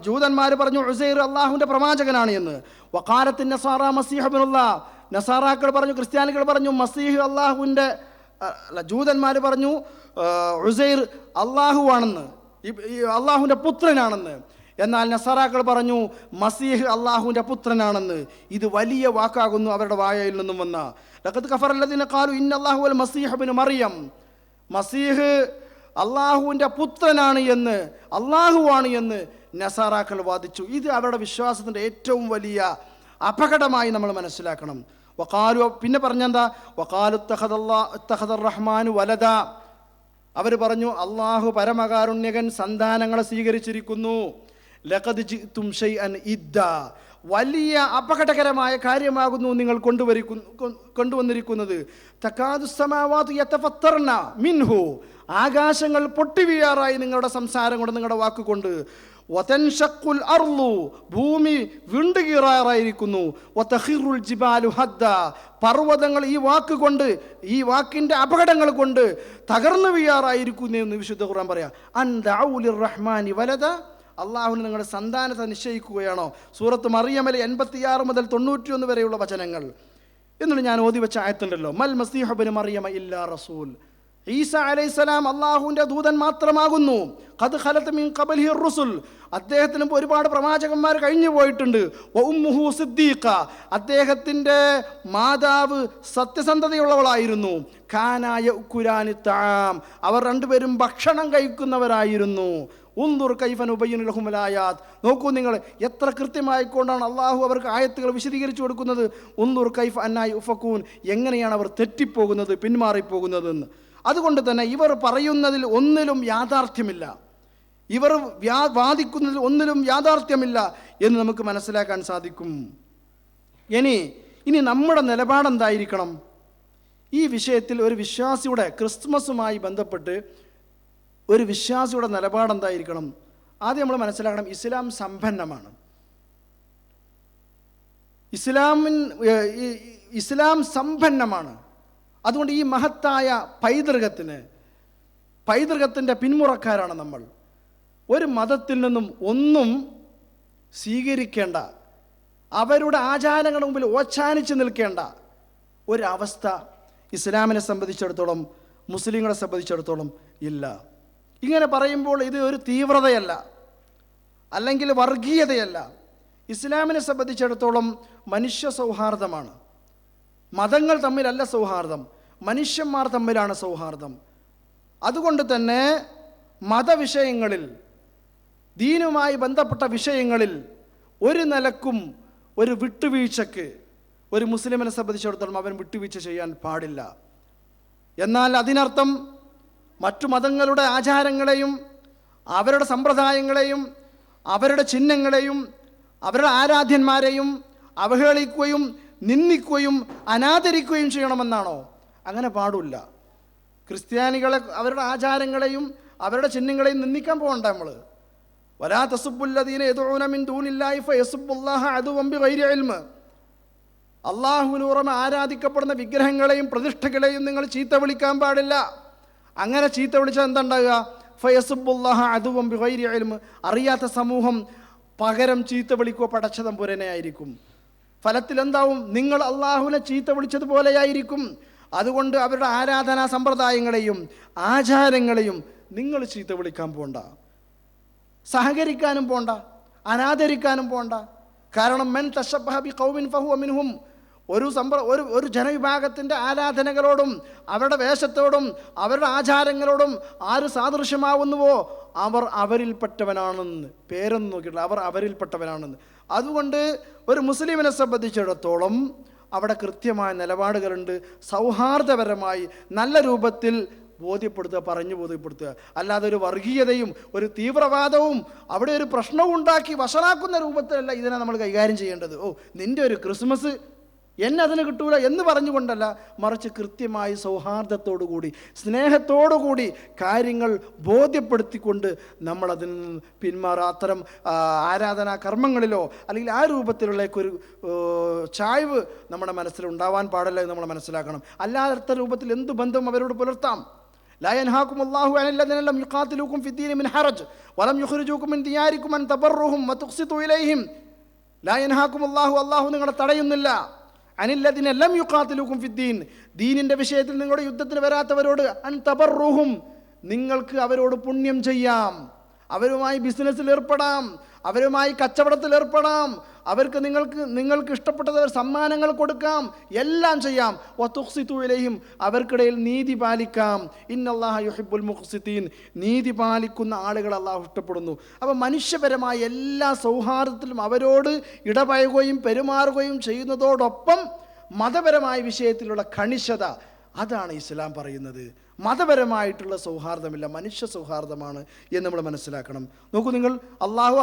Speaker 1: ജൂതന്മാർ പറഞ്ഞു ഉസൈർ അള്ളാഹുവിൻ്റെ പ്രവാചകനാണ് എന്ന്. വഖാലത്തിൻ നസാറ മസീഹ് ഇബ്നുല്ലാഹ്, നസാറാക്കൾ പറഞ്ഞു, ക്രിസ്ത്യാനികൾ പറഞ്ഞു മസീഹ് അള്ളാഹുവിൻ്റെ ജൂതന്മാർ പറഞ്ഞു ഉസൈർ അള്ളാഹുവാണെന്ന്, അള്ളാഹുവിൻ്റെ പുത്രനാണെന്ന്. എന്നാൽ നസാറാക്കൾ പറഞ്ഞു മസീഹ് അള്ളാഹുവിൻ്റെ പുത്രനാണെന്ന്. ഇത് വലിയ വാക്കാകുന്നു അവരുടെ വായയിൽ നിന്നും വന്ന. ലഖദ് കഫറല്ലദീന ഖാലു ഇന്നല്ലാഹു വൽ മസീഹ് ഇബ്നു മറിയം, മസീഹ് അള്ളാഹുവിൻ്റെ പുത്രനാണ് എന്ന്, അള്ളാഹുവാണ് എന്ന് നസാറാക്കൾ വാദിച്ചു. ഇത് അവരുടെ വിശ്വാസത്തിൻ്റെ ഏറ്റവും വലിയ അപകടമായി നമ്മൾ മനസ്സിലാക്കണം. വഖാലു, പിന്നെ പറഞ്ഞെന്താ? വഖാലു ഇത്തഖദർ റഹ്മാനു വലദ, അവർ പറഞ്ഞു അള്ളാഹു പരമകാരുണ്യകൻ സന്താനങ്ങളെ സ്വീകരിച്ചിരിക്കുന്നു. ലഖദ് ജിഅ്തും ശൈഅൻ ഇദ്ദാ, വലിയ അപകടകരമായ കാര്യമാകുന്നു നിങ്ങൾ കൊണ്ടുവന്നിരിക്കുന്നത്. തകാദു സമാവാതു യതഫത്തർന മിൻഹു, ആകാശങ്ങൾ പൊട്ടിവീഴാറായി നിങ്ങളുടെ സംസാരം കൊണ്ട്, നിങ്ങളുടെ വാക്കുകൊണ്ട്. വതൻഷഖുൽ അർളു, ഭൂമി വിണ്ടുകീറാറായിരിക്കുന്നു. വതഖിറുൽ ജിബാലു ഹദ്ദ, പർവ്വതങ്ങൾ ഈ വാക്കുകൊണ്ട്, ഈ വാക്കിൻ്റെ അപകടങ്ങൾ കൊണ്ട് തകർന്നു വീഴാറായിരിക്കുന്നു എന്ന് വിശുദ്ധ ഖുർആൻ പറയാം. അൻ ദഅഉ ലിർറഹ്മാനി വലദ, അള്ളാഹുവിന് നിങ്ങളുടെ സന്താനത്തെ നിശ്ചയിക്കുകയാണോ? സൂറത്ത് മറിയമിലെ 86 മുതൽ 91 വരെയുള്ള വചനങ്ങൾ. എന്നിട്ട് ഞാൻ ഓതി വെച്ച ആയത്തുണ്ടല്ലോ, മൽ മസീഹു ഇബ്നു മറിയമ ഇല്ലാ റസൂൽ, ഈസ അലൈഹിസ്സലാം അള്ളാഹുവിൻ്റെ ദൂതൻ മാത്രമാകുന്നു. ഖദ് ഖലത് മിൻ ഖബലിഹി റുസുൽ, അദ്ദേഹത്തിന് ഒരുപാട് പ്രവാചകന്മാർ കഴിഞ്ഞു പോയിട്ടുണ്ട്. വ ഉമ്മുഹു സിദ്ദീഖ, അദ്ദേഹത്തിൻ്റെ മാതാവ് സത്യസന്ധതയുള്ളവളായിരുന്നു. കാനായ ഉക്കുരാനി തആം, അവർ രണ്ടുപേരും ഭക്ഷണം കഴിക്കുന്നവരായിരുന്നു. ഉൻദുർ കൈഫ നുബയ്യിനു ലഹുൽ ആയാത്ത്, നോക്കൂ നിങ്ങൾ എത്ര കൃത്യമായിക്കൊണ്ടാണ് അള്ളാഹു അവർക്ക് ആയത്തുകൾ വിശദീകരിച്ചു കൊടുക്കുന്നത്. ഉൻദുർ കൈഫ അന്നാ യുഫകൂൻ, എങ്ങനെയാണ് അവർ തെറ്റിപ്പോകുന്നത്, പിന്മാറിപ്പോകുന്നതെന്ന്. അതുകൊണ്ട് തന്നെ ഇവർ പറയുന്നതിൽ ഒന്നിലും യാഥാർത്ഥ്യമില്ല, ഇവർ വാദിക്കുന്നതിൽ ഒന്നിലും യാഥാർത്ഥ്യമില്ല എന്ന് നമുക്ക് മനസ്സിലാക്കാൻ സാധിക്കും. ഇനി നമ്മുടെ നിലപാടെന്തായിരിക്കണം ഈ വിഷയത്തിൽ? ഒരു വിശ്വാസിയുടെ ക്രിസ്മസുമായി ബന്ധപ്പെട്ട് ഒരു വിശ്വാസിയുടെ നിലപാടെന്തായിരിക്കണം? ആദ്യം നമ്മൾ മനസ്സിലാക്കണം, ഇസ്ലാം സമ്പന്നമാണ്. ഇസ്ലാം സമ്പന്നമാണ്. അതുകൊണ്ട് ഈ മഹത്തായ പൈതൃകത്തിൻ്റെ പിന്മുറക്കാരാണ് നമ്മൾ. ഒരു മതത്തിൽ നിന്നും ഒന്നും സ്വീകരിക്കേണ്ട, അവരുടെ ആചാരങ്ങളുടെ മുമ്പിൽ ഓച്ചാനിച്ച് നിൽക്കേണ്ട ഒരവസ്ഥ ഇസ്ലാമിനെ സംബന്ധിച്ചിടത്തോളം, മുസ്ലിങ്ങളെ സംബന്ധിച്ചിടത്തോളം ഇല്ല. ഇങ്ങനെ പറയുമ്പോൾ ഇത് ഒരു തീവ്രതയല്ല, അല്ലെങ്കിൽ വർഗീയതയല്ല. ഇസ്ലാമിനെ സംബന്ധിച്ചിടത്തോളം മനുഷ്യ സൗഹാർദ്ദമാണ്. മതങ്ങൾ തമ്മിലല്ല സൗഹാർദ്ദം, മനുഷ്യന്മാർ തമ്മിലാണ് സൗഹാർദ്ദം. അതുകൊണ്ട് തന്നെ മതവിഷയങ്ങളിൽ, ദീനുമായി ബന്ധപ്പെട്ട വിഷയങ്ങളിൽ ഒരു നിലക്കും ഒരു വിട്ടുവീഴ്ചക്ക് ഒരു മുസ്ലിമിനെ സംബന്ധിച്ചിടത്തോളം അവൻ വിട്ടുവീഴ്ച ചെയ്യാൻ പാടില്ല. എന്നാൽ അതിനർത്ഥം മറ്റു മതങ്ങളുടെ ആചാരങ്ങളെയും അവരുടെ സമ്പ്രദായങ്ങളെയും അവരുടെ ചിഹ്നങ്ങളെയും അവരുടെ ആരാധ്യന്മാരെയും അവഹേളിക്കുകയും നിന്ദിക്കുകയും അനാദരിക്കുകയും ചെയ്യണമെന്നാണോ? അങ്ങനെ പാടില്ല. ക്രിസ്ത്യാനികളെ, അവരുടെ ആചാരങ്ങളെയും അവരുടെ ചിഹ്നങ്ങളെയും നിന്ദിക്കാൻ പോകണ്ട നമ്മൾ. വലാ തസുബ്ബുല്ലദീന യദ്ഊന മിൻ ദൂനില്ലാഹി ഫയസുബ്ബുല്ലാഹ അദുവൻ ബിഗൈരി ഇൽമ്, അള്ളാഹുവിന് പുറമെ ആരാധിക്കപ്പെടുന്ന വിഗ്രഹങ്ങളെയും പ്രതിഷ്ഠകളെയും നിങ്ങൾ ചീത്ത വിളിക്കാൻ പാടില്ല. അങ്ങനെ ചീത്ത വിളിച്ചാൽ എന്താ ഉണ്ടാകുക? ഫയസുബ്ബുല്ലാഹ അദുവൻ ബിഗൈരി ഇൽമ്, അറിയാത്ത സമൂഹം പകരം ചീത്ത വിളിക്കുക പടച്ചതമ്പുരനെ ആയിരിക്കും. ഫലത്തിൽ എന്താവും? നിങ്ങൾ അള്ളാഹുവിനെ ചീത്ത വിളിച്ചതുപോലെയായിരിക്കും. അതുകൊണ്ട് അവരുടെ ആരാധനാ സമ്പ്രദായങ്ങളെയും ആചാരങ്ങളെയും നിങ്ങൾ ചീത്ത വിളിക്കാൻ പോണ്ട, സഹകരിക്കാനും പോണ്ട, അനാദരിക്കാനും പോണ്ട. കാരണം മൻ തശബ്ബഹ ബിഖൗമിൻ ഫഹുവ മിൻഹും, ഒരു ജനവിഭാഗത്തിൻ്റെ ആരാധനകളോടും അവരുടെ വേഷത്തോടും അവരുടെ ആചാരങ്ങളോടും ആര് സാദൃശ്യമാവുന്നുവോ അവർ അവരിൽപ്പെട്ടവനാണെന്ന്. പേരൊന്നും നോക്കിയിട്ടില്ല, അവർ അവരിൽപ്പെട്ടവനാണെന്ന്. അതുകൊണ്ട് ഒരു മുസ്ലിമിനെ സംബന്ധിച്ചിടത്തോളം അവിടെ കൃത്യമായ നിലപാടുകളുണ്ട്. സൗഹാർദ്ദപരമായി നല്ല രൂപത്തിൽ ബോധ്യപ്പെടുത്തുക, പറഞ്ഞു ബോധ്യപ്പെടുത്തുക. അല്ലാതെ ഒരു വർഗീയതയും ഒരു തീവ്രവാദവും അവിടെ ഒരു പ്രശ്നവും ഉണ്ടാക്കി വഷളാക്കുന്ന രൂപത്തിലല്ല ഇതിനെ നമ്മൾ കൈകാര്യം ചെയ്യേണ്ടത്. നിൻ്റെ ഒരു ക്രിസ്മസ് എന്നെ അതിന് കിട്ടൂല എന്ന് പറഞ്ഞുകൊണ്ടല്ല, മറിച്ച് കൃത്യമായി സൗഹാർദ്ദത്തോടുകൂടി സ്നേഹത്തോടുകൂടി കാര്യങ്ങൾ ബോധ്യപ്പെടുത്തിക്കൊണ്ട് നമ്മളതിൽ നിന്ന് പിന്മാറുക. അത്തരം ആരാധനാ കർമ്മങ്ങളിലോ അല്ലെങ്കിൽ ആ രൂപത്തിലുള്ള ഒരു ചായ്വ് നമ്മുടെ മനസ്സിൽ ഉണ്ടാവാൻ പാടില്ല എന്ന് നമ്മൾ മനസ്സിലാക്കണം. അല്ലാത്ത രൂപത്തിൽ എന്ത് ബന്ധം അവരോട് പുലർത്താം? لا ينهاكم الله عن الذين لم يقاتلوكم في الدين من حرج ولم يخرجوكم من دياركم أن تبروهم وتقسطوا إليهم. لا ينهاكم الله, അല്ലാഹു നിങ്ങളെ തടയുന്നില്ല. അനില്ലദിന ലം യുഖാതിലുകും ഫിദ്ദീൻ, ദീനിൻ്റെ വിഷയത്തിൽ നിങ്ങളുടെ യുദ്ധത്തിന് വരാത്തവരോട് അൻ തബറുഹും, നിങ്ങൾക്ക് അവരോട് പുണ്യം ചെയ്യാം, അവരുമായി ബിസിനസ്സിൽ ഏർപ്പെടാം, അവരുമായി കച്ചവടത്തിൽ ഏർപ്പെടാം, അവർക്ക് നിങ്ങൾക്ക് ഇഷ്ടപ്പെട്ടത് സമ്മാനങ്ങൾ കൊടുക്കാം, എല്ലാം ചെയ്യാം. വതുഖ്സിതു ഇലൈഹിം, അവർക്കിടയിൽ നീതി പാലിക്കാം. ഇന്നല്ലാഹ യുഹിബ്ബുൽ മുഖ്സിതീൻ, നീതി പാലിക്കുന്ന ആളുകൾ അല്ലാഹു ഇഷ്ടപ്പെടുന്നു. അപ്പോൾ മനുഷ്യപരമായ എല്ലാ സൗഹാർദ്ദത്തിലും അവരോട് ഇടപഴകുകയും പെരുമാറുകയും ചെയ്യുന്നതോടൊപ്പം മതപരമായ വിഷയത്തിലുള്ള കണിശത, അതാണ് ഇസ്ലാം പറയുന്നത്. മതപരമായിട്ടുള്ള സൗഹാർദ്ദമില്ല, മനുഷ്യ സൗഹാർദ്ദമാണ് എന്ന് നമ്മൾ മനസ്സിലാക്കണം. നോക്കൂ നിങ്ങൾ, അള്ളാഹു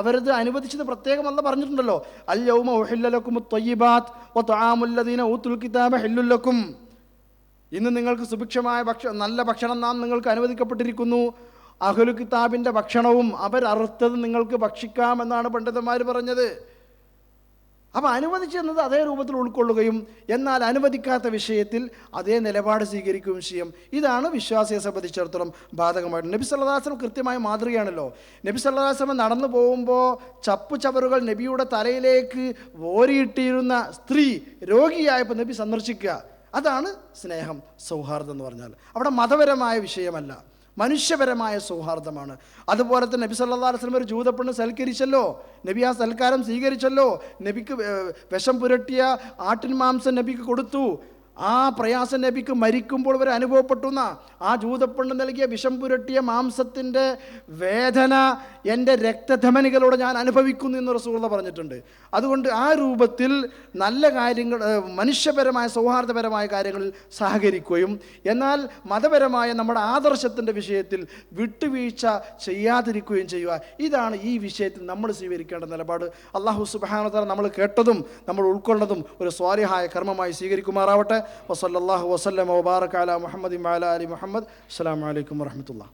Speaker 1: അവരത് അനുവദിച്ചത് പ്രത്യേകം അല്ല പറഞ്ഞിട്ടുണ്ടല്ലോ. അൽ യൗമ ഉഹില്ല ലക്കുമുത് ത്വയ്യിബാത്ത് വതആമുൽ ലദീന ഊതുൽ കിതാബ ഹില്ലുൽ ലക്കും, ഇന്ന് നിങ്ങൾക്ക് സുഭിക്ഷമായ നല്ല ഭക്ഷണം നാം നിങ്ങൾക്ക് അനുവദിക്കപ്പെട്ടിരിക്കുന്നു. അഹ്ലുൽ കിതാബിൻ്റെ ഭക്ഷണവും അവരറുത്തത് നിങ്ങൾക്ക് ഭക്ഷിക്കാമെന്നാണ് പണ്ഡിതന്മാർ പറഞ്ഞത്. അപ്പോൾ അനുവദിച്ചെന്നത് അതേ രൂപത്തിൽ ഉൾക്കൊള്ളുകയും എന്നാൽ അനുവദിക്കാത്ത വിഷയത്തിൽ അതേ നിലപാട് സ്വീകരിക്കുകയും ചെയ്യും. ഇതാണ് വിശ്വാസിയെ സംബന്ധിച്ചിടത്തോളം ബാധകമായിട്ട്. നബി സല്ലല്ലാഹു അലൈഹി വസല്ലം കൃത്യമായ മാതൃകയാണല്ലോ. നബി സല്ലല്ലാഹു അലൈഹി വസല്ലം നടന്നു പോകുമ്പോൾ ചപ്പുചവറുകൾ നബിയുടെ തലയിലേക്ക് ഓരിയിട്ടിരുന്ന സ്ത്രീ രോഗിയായപ്പോൾ നബി സന്ദർശിക്കുക. അതാണ് സ്നേഹം, സൗഹാർദ്ദം എന്ന് പറഞ്ഞാൽ. അവിടെ മതപരമായ വിഷയമല്ല, മനുഷ്യപരമായ സൗഹാർദ്ദമാണ്. അതുപോലെ തന്നെ നബി സല്ലല്ലാഹു അലൈഹി വസല്ലം ഒരു ജൂതപ്പെണ്ണ് സൽക്കരിച്ചല്ലോ, നബി ആ സൽക്കാരം സ്വീകരിച്ചല്ലോ. നബിക്ക് വിഷം പുരട്ടിയ ആട്ടിൻ മാംസം നബിക്ക് കൊടുത്തു. ആ പ്രയാസം നബിക്ക് മരിക്കുമ്പോൾ വരെ അനുഭവപ്പെട്ടുന്ന ആ ജൂതപ്പെണ്ണ് നൽകിയ വിഷം പുരട്ടിയ മാംസത്തിൻ്റെ വേദന എൻ്റെ രക്തധമനികളോട് ഞാൻ അനുഭവിക്കുന്നു എന്ന് റസൂലുള്ളാഹി പറഞ്ഞിട്ടുണ്ട്. അതുകൊണ്ട് ആ രൂപത്തിൽ നല്ല കാര്യങ്ങൾ, മനുഷ്യപരമായ സൗഹാർദ്ദപരമായ കാര്യങ്ങളിൽ സഹകരിക്കുകയും എന്നാൽ മതപരമായ നമ്മുടെ ആദർശത്തിൻ്റെ വിഷയത്തിൽ വിട്ടുവീഴ്ച ചെയ്യാതിരിക്കുകയും ചെയ്യുക, ഇതാണ് ഈ വിഷയത്തിൽ നമ്മൾ സ്വീകരിക്കേണ്ട നിലപാട്. അല്ലാഹു സുബ്ഹാനഹു വ തആല നമ്മൾ കേട്ടതും നമ്മൾ ഉൾക്കൊണ്ടതും ഒരു സ്വാലിഹായ കർമ്മമായി സ്വീകരിക്കുമാറാവട്ടെ. വസല്ലല്ലാഹു വസല്ലമ വബാറക അലാ മുഹമ്മദിൻ വഅലാ ആലി മുഹമ്മദ്. അസ്സലാമു അലൈക്കും വറഹ്മത്തുള്ളാഹി.